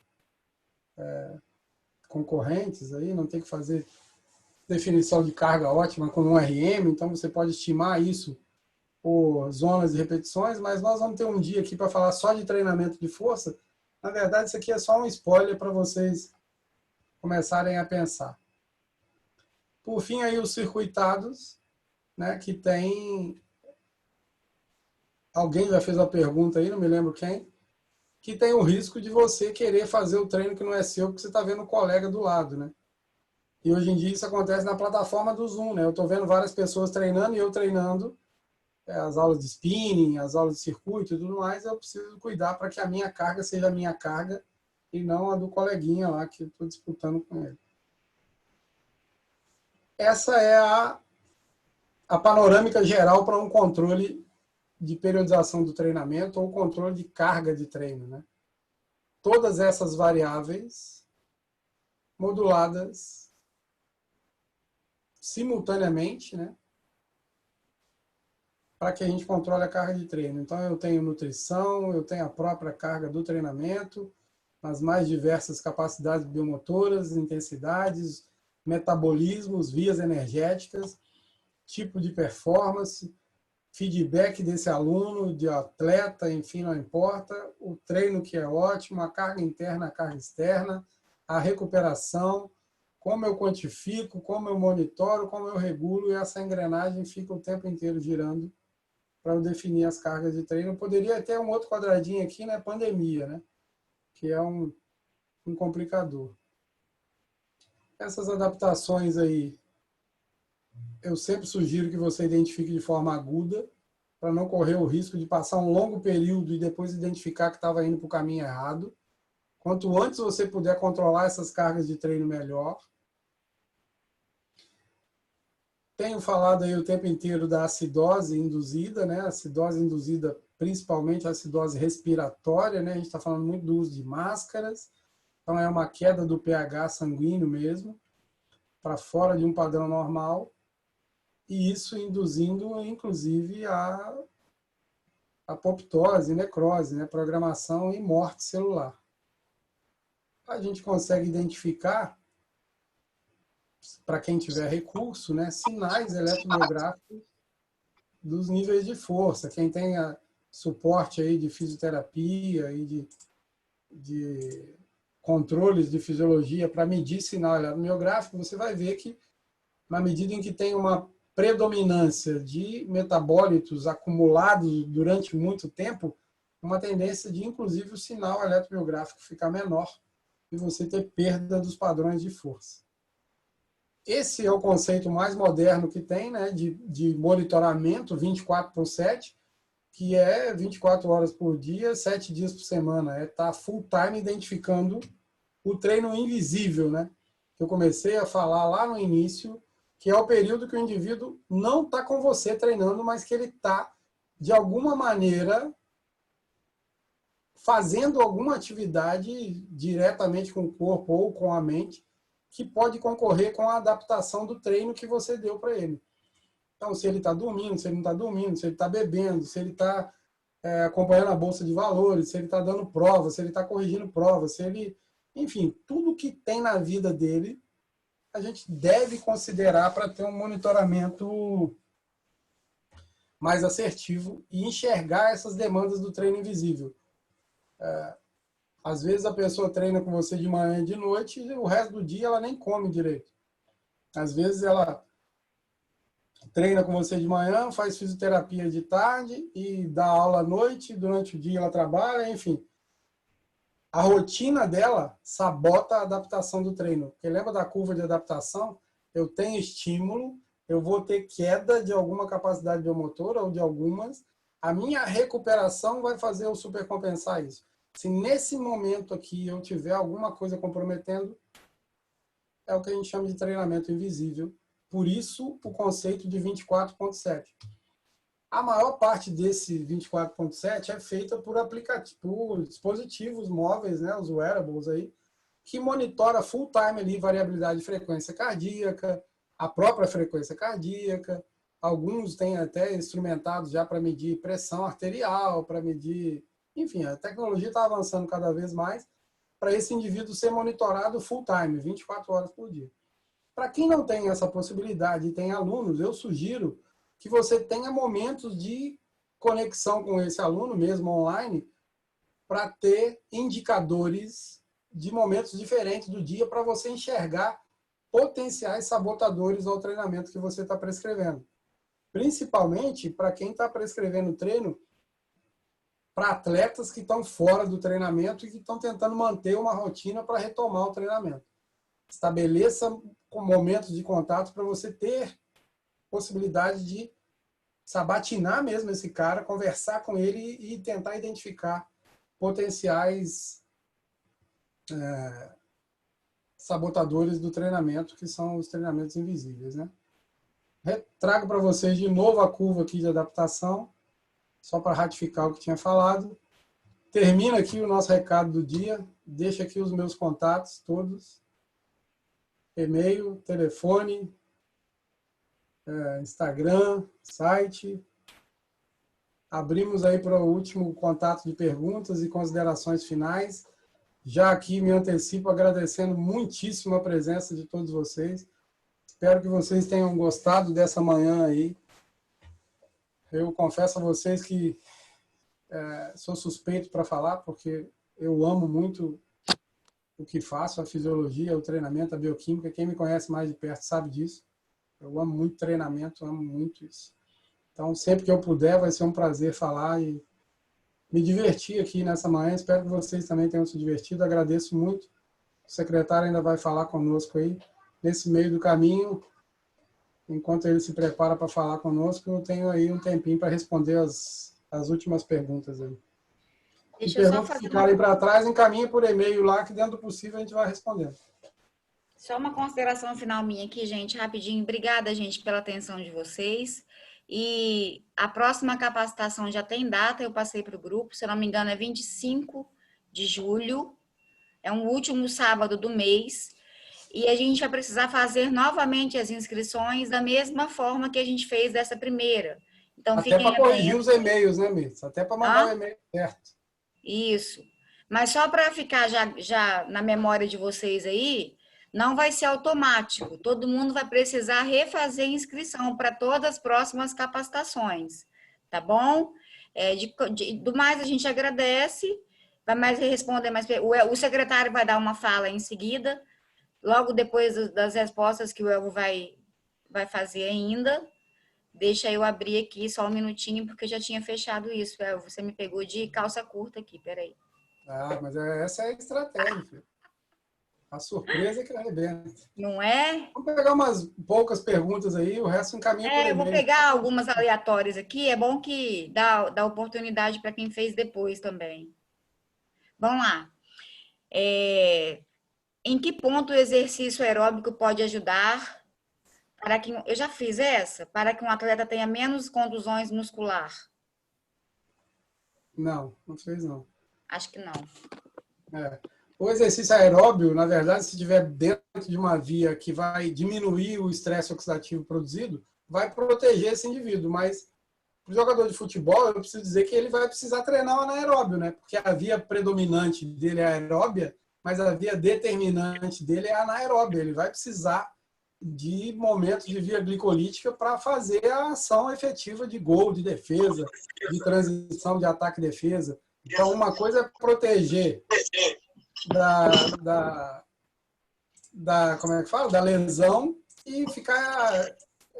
concorrentes, aí, não ter que fazer definição de carga ótima com um RM, então você pode estimar isso por zonas de repetições, mas nós vamos ter um dia aqui para falar só de treinamento de força. Na verdade, isso aqui é só um spoiler para vocês começarem a pensar. Por fim, aí os circuitados, né, que tem... Alguém já fez uma pergunta aí, não me lembro quem, que tem o risco de você querer fazer o treino que não é seu, porque você está vendo o colega do lado, né? E hoje em dia isso acontece na plataforma do Zoom, né? Eu estou vendo várias pessoas treinando e eu treinando as aulas de spinning, as aulas de circuito e tudo mais, eu preciso cuidar para que a minha carga seja a minha carga e não a do coleguinha lá que eu estou disputando com ele. Essa é a panorâmica geral para um controle de periodização do treinamento ou controle de carga de treino, né? Todas essas variáveis moduladas simultaneamente, né? Para que a gente controle a carga de treino. Então, eu tenho nutrição, eu tenho a própria carga do treinamento, nas mais diversas capacidades biomotoras, intensidades, metabolismos, vias energéticas, tipo de performance, feedback desse aluno, de atleta, enfim, não importa, o treino que é ótimo, a carga interna, a carga externa, a recuperação, como eu quantifico, como eu monitoro, como eu regulo, e essa engrenagem fica o tempo inteiro girando para eu definir as cargas de treino. Poderia ter um outro quadradinho aqui, né? Pandemia, né? Que é um complicador. Essas adaptações aí, eu sempre sugiro que você identifique de forma aguda, para não correr o risco de passar um longo período e depois identificar que estava indo para o caminho errado. Quanto antes você puder controlar essas cargas de treino, melhor. Tenho falado aí o tempo inteiro da acidose induzida, né? Acidose induzida, principalmente a acidose respiratória, né? A gente está falando muito do uso de máscaras. Então, é uma queda do pH sanguíneo mesmo, para fora de um padrão normal. E isso induzindo, inclusive, a apoptose, necrose, né? Programação e morte celular. A gente consegue identificar, para quem tiver recurso, né, sinais eletromiográficos dos níveis de força. Quem tenha suporte aí de fisioterapia e de controles de fisiologia para medir sinal eletromiográfico, você vai ver que, na medida em que tem uma predominância de metabólitos acumulados durante muito tempo, uma tendência de, inclusive, o sinal eletromiográfico ficar menor e você ter perda dos padrões de força. Esse é o conceito mais moderno que tem, né, de monitoramento 24/7, que é 24 horas por dia, 7 dias por semana. É estar full time identificando o treino invisível, né? Que eu comecei a falar lá no início, que é o período que o indivíduo não está com você treinando, mas que ele está de alguma maneira, fazendo alguma atividade diretamente com o corpo ou com a mente, que pode concorrer com a adaptação do treino que você deu para ele. Então, se ele está dormindo, se ele não está dormindo, se ele está bebendo, se ele está acompanhando a bolsa de valores, se ele está dando prova, se ele está corrigindo prova, se ele... Enfim, tudo que tem na vida dele, a gente deve considerar para ter um monitoramento mais assertivo e enxergar essas demandas do treino invisível. Às vezes a pessoa treina com você de manhã e de noite e o resto do dia ela nem come direito. Às vezes ela treina com você de manhã, faz fisioterapia de tarde e dá aula à noite, durante o dia ela trabalha, enfim. A rotina dela sabota a adaptação do treino. Porque lembra da curva de adaptação? Eu tenho estímulo, eu vou ter queda de alguma capacidade biomotora ou de algumas. A minha recuperação vai fazer eu supercompensar isso. Se nesse momento aqui eu tiver alguma coisa comprometendo, é o que a gente chama de treinamento invisível. Por isso, o conceito de 24.7. A maior parte desse 24.7 é feita por por dispositivos móveis, né, os wearables aí, que monitora full time ali variabilidade de frequência cardíaca, a própria frequência cardíaca. Alguns têm até instrumentados já para medir pressão arterial, para medir... Enfim, a tecnologia está avançando cada vez mais para esse indivíduo ser monitorado full time, 24 horas por dia. Para quem não tem essa possibilidade e tem alunos, eu sugiro que você tenha momentos de conexão com esse aluno, mesmo online, para ter indicadores de momentos diferentes do dia para você enxergar potenciais sabotadores ao treinamento que você está prescrevendo. Principalmente para quem está prescrevendo treino para atletas que estão fora do treinamento e que estão tentando manter uma rotina para retomar o treinamento. Estabeleça momentos de contato para você ter possibilidade de sabatinar mesmo esse cara, conversar com ele e tentar identificar potenciais sabotadores do treinamento, que são os treinamentos invisíveis, né? Trago para vocês de novo a curva aqui de adaptação, só para ratificar o que tinha falado. Termina aqui o nosso recado do dia, deixa aqui os meus contatos todos, e-mail, telefone, Instagram, site. Abrimos aí para o último contato de perguntas e considerações finais. Já aqui me antecipo agradecendo muitíssimo a presença de todos vocês. Espero que vocês tenham gostado dessa manhã aí. Eu confesso a vocês que sou suspeito para falar, porque eu amo muito o que faço, a fisiologia, o treinamento, a bioquímica. Quem me conhece mais de perto sabe disso. Eu amo muito treinamento, amo muito isso. Então, sempre que eu puder, vai ser um prazer falar e me divertir aqui nessa manhã. Espero que vocês também tenham se divertido. Agradeço muito. O secretário ainda vai falar conosco aí. Nesse meio do caminho, enquanto ele se prepara para falar conosco, eu tenho aí um tempinho para responder as últimas perguntas aí. Deixa eu só perguntas fazer que ficarem para trás, encaminha por e-mail lá, que dentro do possível a gente vai respondendo. Só uma consideração final minha aqui, gente, rapidinho. Obrigada, gente, pela atenção de vocês. E a próxima capacitação já tem data, eu passei para o grupo, se eu não me engano é 25 de julho, é um último sábado do mês, e a gente vai precisar fazer novamente as inscrições da mesma forma que a gente fez dessa primeira. Então, até para corrigir os e-mails, né, Mirtz? Até para mandar o e-mail certo. Isso. Mas só para ficar já na memória de vocês aí, não vai ser automático. Todo mundo vai precisar refazer a inscrição para todas as próximas capacitações. Tá bom? Do mais, a gente agradece. Vai mais responder mais. O secretário vai dar uma fala em seguida, logo depois das respostas que o Elvo vai fazer ainda. Deixa eu abrir aqui só um minutinho, porque eu já tinha fechado isso, Elvo. Você me pegou de calça curta aqui, peraí. Ah, mas essa é a estratégia, filho. A surpresa é que arrebenta. Não é? Vamos pegar umas poucas perguntas aí, o resto encaminha por e-mail. Eu vou pegar algumas aleatórias aqui, é bom que dá oportunidade para quem fez depois também. Vamos lá. Em que ponto o exercício aeróbico pode ajudar para que... Eu já fiz essa, para que um atleta tenha menos contusões muscular. Não, não fez não. Acho que não. É. O exercício aeróbio, na verdade, se estiver dentro de uma via que vai diminuir o estresse oxidativo produzido, vai proteger esse indivíduo. Mas para o jogador de futebol, eu preciso dizer que ele vai precisar treinar o anaeróbio, né? Porque a via predominante dele é aeróbia, mas a via determinante dele é anaeróbia. Ele vai precisar de momentos de via glicolítica para fazer a ação efetiva de gol, de defesa, de transição de ataque e defesa. Então, uma coisa é proteger como é que fala? Da lesão e ficar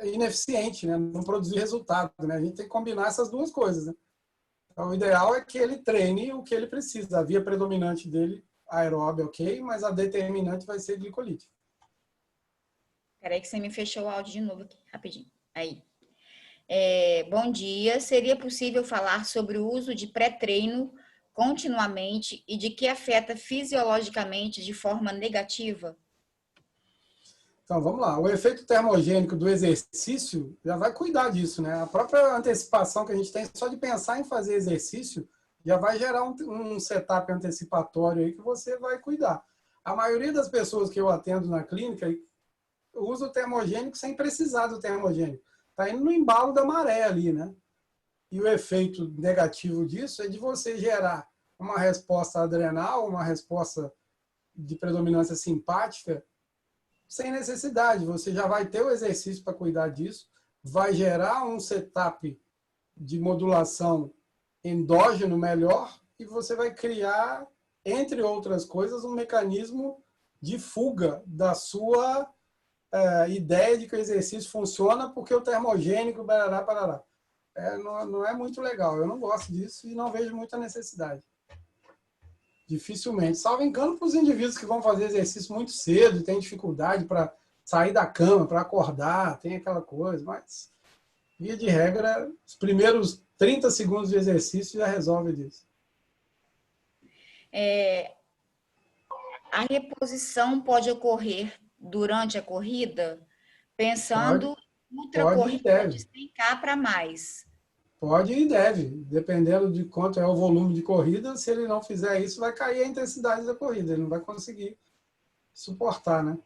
ineficiente, né? Não produzir resultado, né? A gente tem que combinar essas duas coisas, né? Então, o ideal é que ele treine o que ele precisa. A via predominante dele, aeróbia, ok, mas a determinante vai ser glicolítica. Peraí que você me fechou o áudio de novo aqui, rapidinho. Aí. Bom dia. Seria possível falar sobre o uso de pré-treino continuamente e de que afeta fisiologicamente de forma negativa? Então, vamos lá. O efeito termogênico do exercício já vai cuidar disso, né? A própria antecipação que a gente tem, só de pensar em fazer exercício, já vai gerar um setup antecipatório aí que você vai cuidar. A maioria das pessoas que eu atendo na clínica usa o termogênico sem precisar do termogênico. Está indo no embalo da maré ali, né? E o efeito negativo disso é de você gerar uma resposta adrenal, uma resposta de predominância simpática, sem necessidade. Você já vai ter o exercício para cuidar disso, vai gerar um setup de modulação endógeno melhor e você vai criar, entre outras coisas, um mecanismo de fuga da sua ideia de que o exercício funciona porque o termogênico, barará, parará. Não é muito legal. Eu não gosto disso e não vejo muita necessidade. Dificilmente. Salvo engano para os indivíduos que vão fazer exercício muito cedo e têm dificuldade para sair da cama, para acordar, tem aquela coisa, mas, via de regra, os primeiros 30 segundos de exercício já resolve disso. A reposição pode ocorrer durante a corrida, pensando em ultracorrida de 100K para mais. Pode e deve, dependendo de quanto é o volume de corrida. Se ele não fizer isso, vai cair a intensidade da corrida, ele não vai conseguir suportar, né?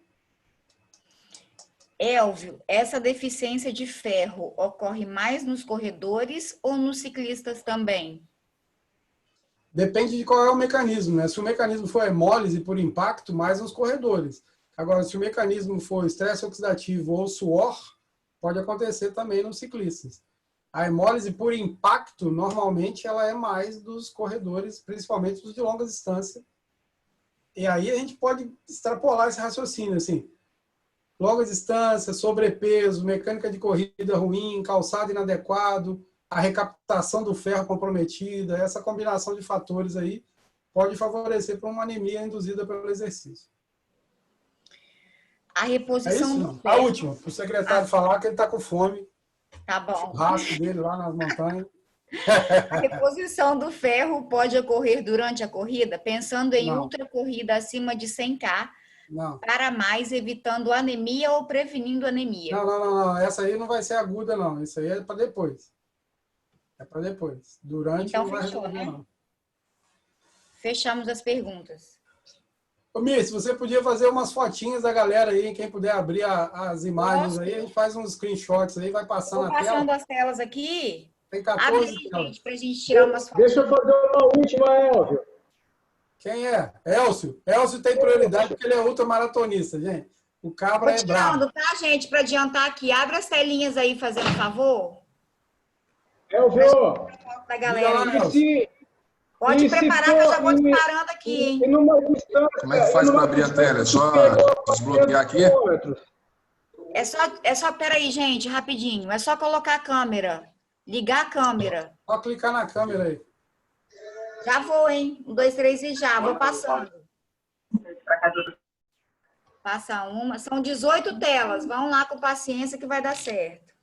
Elvio, essa deficiência de ferro ocorre mais nos corredores ou nos ciclistas também? Depende de qual é o mecanismo, né? Se o mecanismo for hemólise por impacto, mais nos corredores. Agora, se o mecanismo for estresse oxidativo ou suor, pode acontecer também nos ciclistas. A hemólise por impacto, normalmente, ela é mais dos corredores, principalmente dos de longa distância. E aí a gente pode extrapolar esse raciocínio, assim. Longa distância, sobrepeso, mecânica de corrida ruim, calçado inadequado, a recaptação do ferro comprometida, essa combinação de fatores aí pode favorecer para uma anemia induzida pelo exercício. A reposição do ferro... A última, para o secretário falar que ele está com fome. Tá bom. O churrasco dele lá nas montanhas. A reposição do ferro pode ocorrer durante a corrida, pensando em ultracorrida acima de 100K, para mais, evitando anemia ou prevenindo anemia. Não. Essa aí não vai ser aguda, não. Isso aí é para depois. É para depois. Durante então, não vai fechou, resolver, né? não. Fechamos as perguntas. Ô, Miss, você podia fazer umas fotinhas da galera aí, quem puder abrir as imagens aí, a gente faz uns screenshots aí, vai passando a tela. Passando as telas aqui. Tem 14 telas. Gente, pra gente tirar umas fotos. Deixa eu fazer uma última, Elvio. Quem é? Elcio. Elcio tem prioridade porque ele é ultramaratonista, gente. O cabra é brabo. Tô tirando, tá, gente? Para adiantar aqui. Abre as telinhas aí, fazendo favor. Elvio. Da galera. Lá, Pode preparar que eu já vou disparando aqui, hein? Como é que faz para abrir a tela? É só desbloquear aqui? É só, peraí, gente, rapidinho. É só colocar a câmera. Ligar a câmera. Só clicar na câmera aí. Já vou, hein? 1, 2, 3 e já. Vou passando. Passa uma. São 18 telas. Vão lá com paciência que vai dar certo.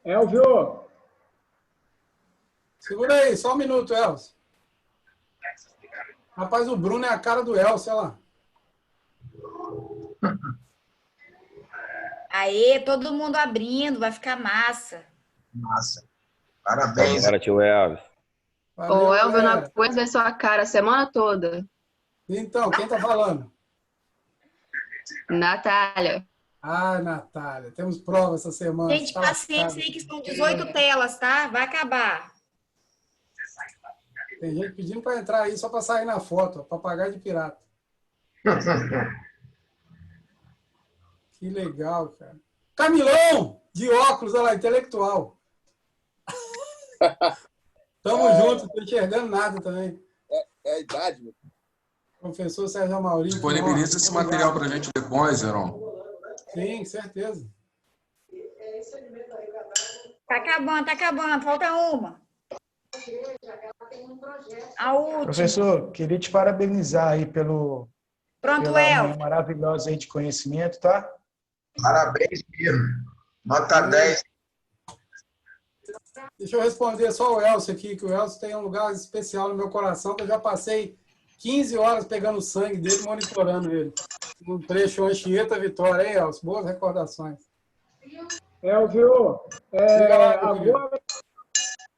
Elvio. Segura aí, só um minuto, Elcio. Rapaz, o Bruno é a cara do Elcio, olha lá. Aê, todo mundo abrindo, vai ficar massa. Massa. Parabéns. Bora, tio Elvis. Valeu, Ô, Elvio, eu não galera. aguento ver sua cara a semana toda. Então, quem está falando? Natália. Ah, Natália, temos prova essa semana. Gente, Tá paciência lascado. aí que são 18 telas, tá? Vai acabar. Tem gente pedindo para entrar aí só para sair na foto, ó, papagaio de pirata. Que legal, cara. Camilão, de óculos, olha lá, intelectual. Tamo junto, não tô enxergando nada também. É a idade, meu. Professor Sérgio Maurício. Disponibiliza esse material para a gente depois, Heron. Sim, certeza. Tá acabando. Falta uma. A última. Professor, queria te parabenizar aí pela Pronto, manhã El. maravilhosa aí de conhecimento, tá? Parabéns mesmo. Nota 10. Deixa eu responder só o Elcio aqui, que o Elcio tem um lugar especial no meu coração, que eu já passei 15 horas pegando o sangue dele, monitorando ele. Um trecho Anchieta Vitória, hein, Elcio? Boas recordações. Elvio, Diga lá, meu querido.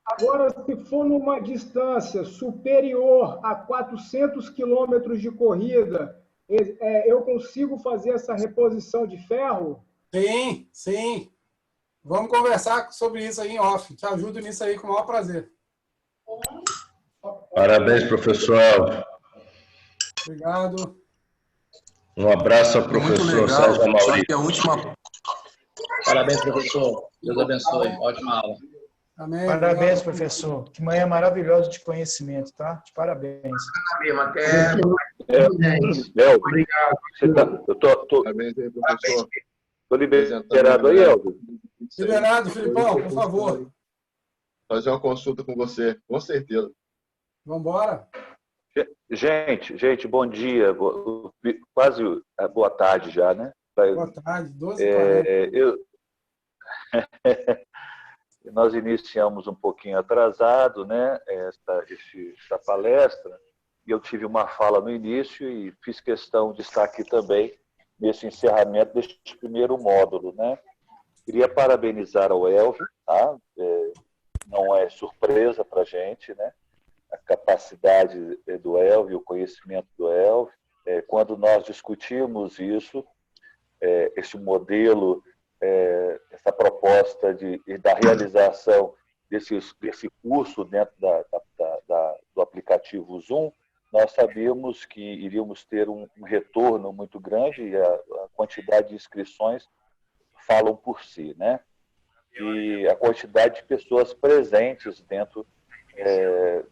agora, se for numa distância superior a 400 quilômetros de corrida, eu consigo fazer essa reposição de ferro? Sim, sim. Vamos conversar sobre isso aí em off. Te ajudo nisso aí com o maior prazer. Parabéns, professor Elvis. Obrigado. Um abraço ao Muito professor legal. Sérgio Só Maurício. que a última... Parabéns, professor. Deus abençoe. Ótima aula. Amém. Parabéns, Obrigado. professor. Que manhã maravilhosa de conhecimento, tá? De parabéns. Até... Obrigado. Eu tô Parabéns aí, professor. liberado aí, Elvis? Liberado, Filipão, por favor. Fazer uma consulta com você, com certeza. Vamos embora. Gente, bom dia. Quase boa tarde já, né? Boa tarde, 12h40. Nós iniciamos um pouquinho atrasado, né, esta palestra, e eu tive uma fala no início e fiz questão de estar aqui também nesse encerramento deste primeiro módulo, né. Queria parabenizar ao Elvio, tá? Não é surpresa para a gente, né, a capacidade do Elvio, o conhecimento do Elvio. Quando nós discutimos isso, esse modelo, essa proposta da realização desse curso dentro do aplicativo Zoom, nós sabíamos que iríamos ter um retorno muito grande e a quantidade de inscrições falam por si, né? E a quantidade de pessoas presentes dentro de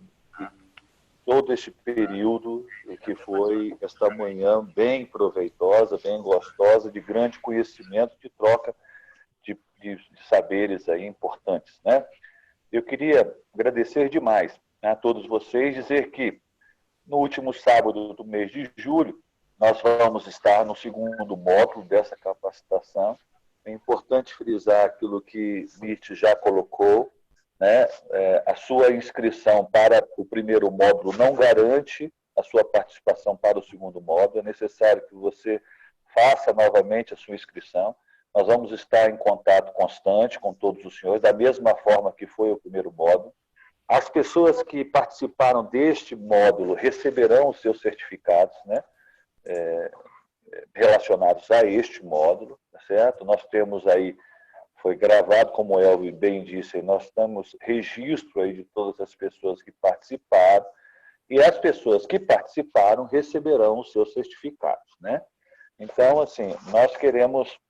todo esse período, que foi esta manhã bem proveitosa, bem gostosa, de grande conhecimento, de troca de saberes aí importantes, né? Eu queria agradecer demais, né, a todos vocês, dizer que no último sábado do mês de julho, nós vamos estar no segundo módulo dessa capacitação. É importante frisar aquilo que Nietzsche já colocou, né? A sua inscrição para o primeiro módulo não garante a sua participação para o segundo módulo. É necessário que você faça novamente a sua inscrição. Nós vamos estar em contato constante com todos os senhores, da mesma forma que foi o primeiro módulo. As pessoas que participaram deste módulo receberão os seus certificados, né, relacionados a este módulo, tá certo? Nós temos aí, foi gravado, como o Elvio bem disse, nós temos registro aí de todas as pessoas que participaram, e as pessoas que participaram receberão os seus certificados, né? Então, assim, nós queremos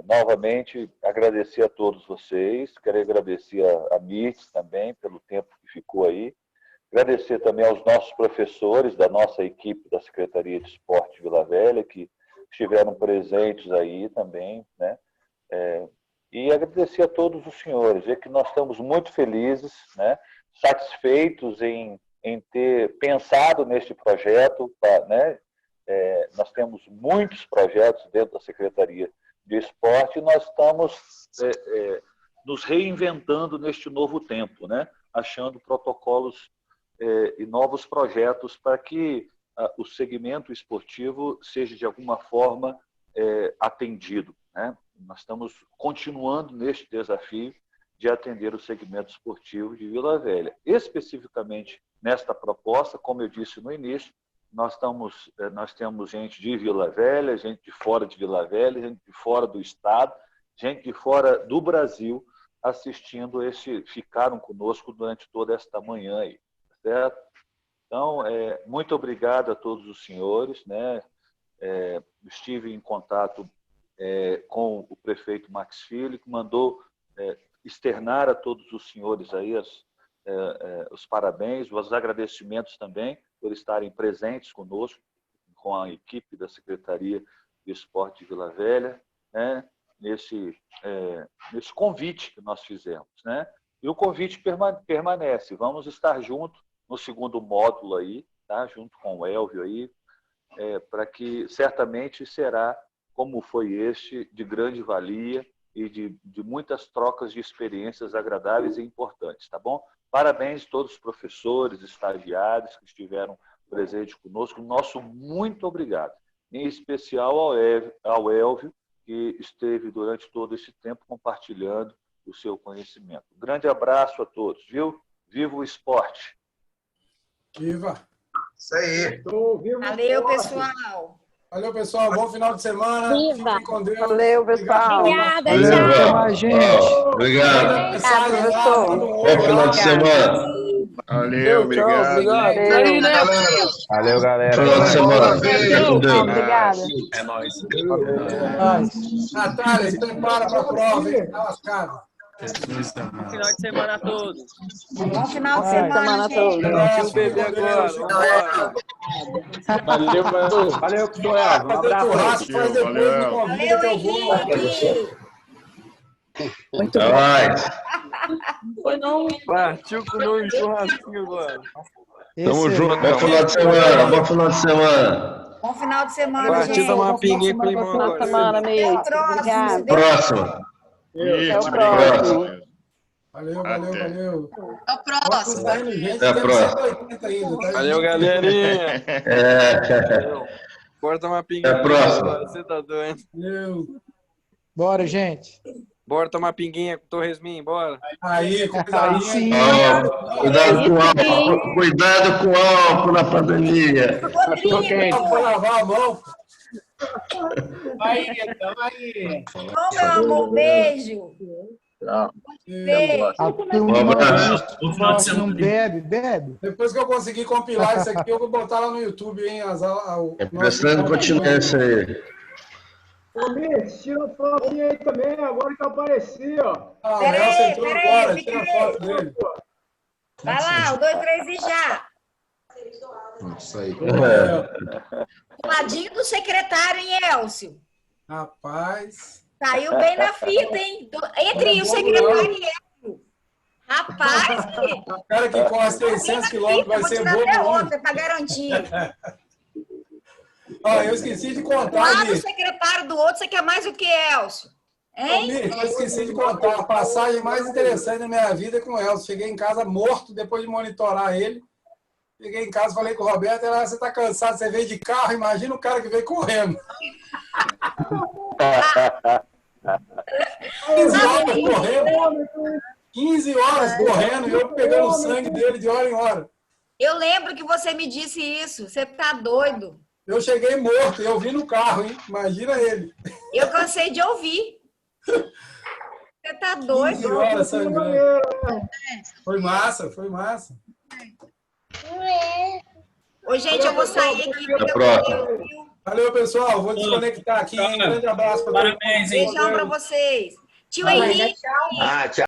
novamente agradecer a todos vocês, quero agradecer a Mirtz também pelo tempo que ficou aí, agradecer também aos nossos professores da nossa equipe da Secretaria de Esporte de Vila Velha, que estiveram presentes aí também, né? E agradecer a todos os senhores, é que nós estamos muito felizes, né? Satisfeitos em ter pensado neste projeto, né? Nós temos muitos projetos dentro da Secretaria de Esporte e nós estamos nos reinventando neste novo tempo, né? Achando protocolos e novos projetos para que o segmento esportivo seja de alguma forma atendido, né? Nós estamos continuando neste desafio de atender o segmento esportivo de Vila Velha. Especificamente nesta proposta, como eu disse no início, nós temos gente de Vila Velha, gente de fora de Vila Velha, gente de fora do estado, gente de fora do Brasil assistindo ficaram conosco durante toda esta manhã aí, certo? Então, muito obrigado a todos os senhores, né? Estive em contato com o prefeito Max Filho, que mandou externar a todos os senhores aí os parabéns, os agradecimentos também por estarem presentes conosco, com a equipe da Secretaria de Esporte de Vila Velha, né? Nesse convite que nós fizemos, né? E o convite permanece. Vamos estar juntos no segundo módulo aí, tá? Junto com o Elvio aí, para que certamente será, como foi este, de grande valia e de muitas trocas de experiências agradáveis e importantes, tá bom? Parabéns a todos os professores, estagiários que estiveram presentes conosco. Nosso muito obrigado. Em especial ao Elvio, que esteve durante todo esse tempo compartilhando o seu conhecimento. Um grande abraço a todos, viu? Viva o esporte! Viva! Isso aí! Valeu, pessoal! Valeu, pessoal. Bom final de semana. Viva! Fiquem com Deus. Valeu, pessoal. Obrigada, Valeu, tchau. gente. Obrigado. Professor. Bom final de semana. Valeu, obrigado. Valeu, galera. Final de semana. Fiquem com Deus. Obrigada. É nóis. Natália, se prepara para a prova, hein? Tá lascado. Bom final de semana a todos. Bom final de semana, a todos. Deixa o bebê agora. Vambora. Valeu, Manu. Valeu, Joel. Um abraço. Faz depois do convite que eu vou. Muito Até mais. Partiu com o meu churrasquinho agora. Tamo junto. Bom final de semana. Bom final de semana. Bom final de semana, Partiu gente. tomar uma pinguinha com Bom limão final de agora. semana, Até amigo. o próximo. Obrigada. Próximo. Até o próximo. Valeu, valeu, valeu. Até o próximo. Até a próxima. Valeu, galerinha. Bora tomar pinguinha. Até a próxima. Agora, você tá doendo. Valeu. Bora, gente. Bora tomar pinguinha com o Torresmin, bora. Aí, Aí sim. Cuidado com álcool. Cuidado com álcool na pandemia. Vou lavar a mão. Aí, então, aí. Bom, meu amor, beijo. Beijo. A turma Um abraço. não bebe. Depois que eu conseguir compilar isso aqui, eu vou botar lá no YouTube, hein? Prestando continuância aí. Ô, Miss, tira a fotinha aí também, agora que eu apareci, ó. Ah, o Peraí, Nelson entrou peraí, agora, fica tira a aí. foto dele. Vai lá, o 2, 3 e já. Isso aí. Do ladinho do secretário, hein, Elcio? Rapaz. Saiu bem na fita, hein? Entre o secretário e Elcio. Rapaz, filho. O cara que corre 600 quilômetros vai Vou ser tirar bobo, até não. outra para garantir. Ó, eu esqueci de Um contar, lado Miss. secretário do outro, você quer mais o que, Elcio? Hein? Miss, eu esqueci de contar. A passagem mais interessante da minha vida é com o Elcio. Cheguei em casa morto, depois de monitorar ele. Cheguei em casa, falei com o Roberto, ele falou, você tá cansado, você veio de carro, imagina o cara que veio correndo. 15 horas correndo. 15 horas correndo, e eu pegando o sangue dele de hora em hora. Eu lembro que você me disse isso. Você tá doido. Eu cheguei morto, eu vi no carro, hein? Imagina ele. Eu cansei de ouvir. Você tá 15 doido? horas sangrando. Foi massa, foi massa. Ô, gente, eu vou sair aqui. Até a próxima. Valeu, pessoal. Vou desconectar aqui. Um grande abraço para todos. Parabéns, hein? Beijão pra vocês. Tio Henrique. Ah, tchau.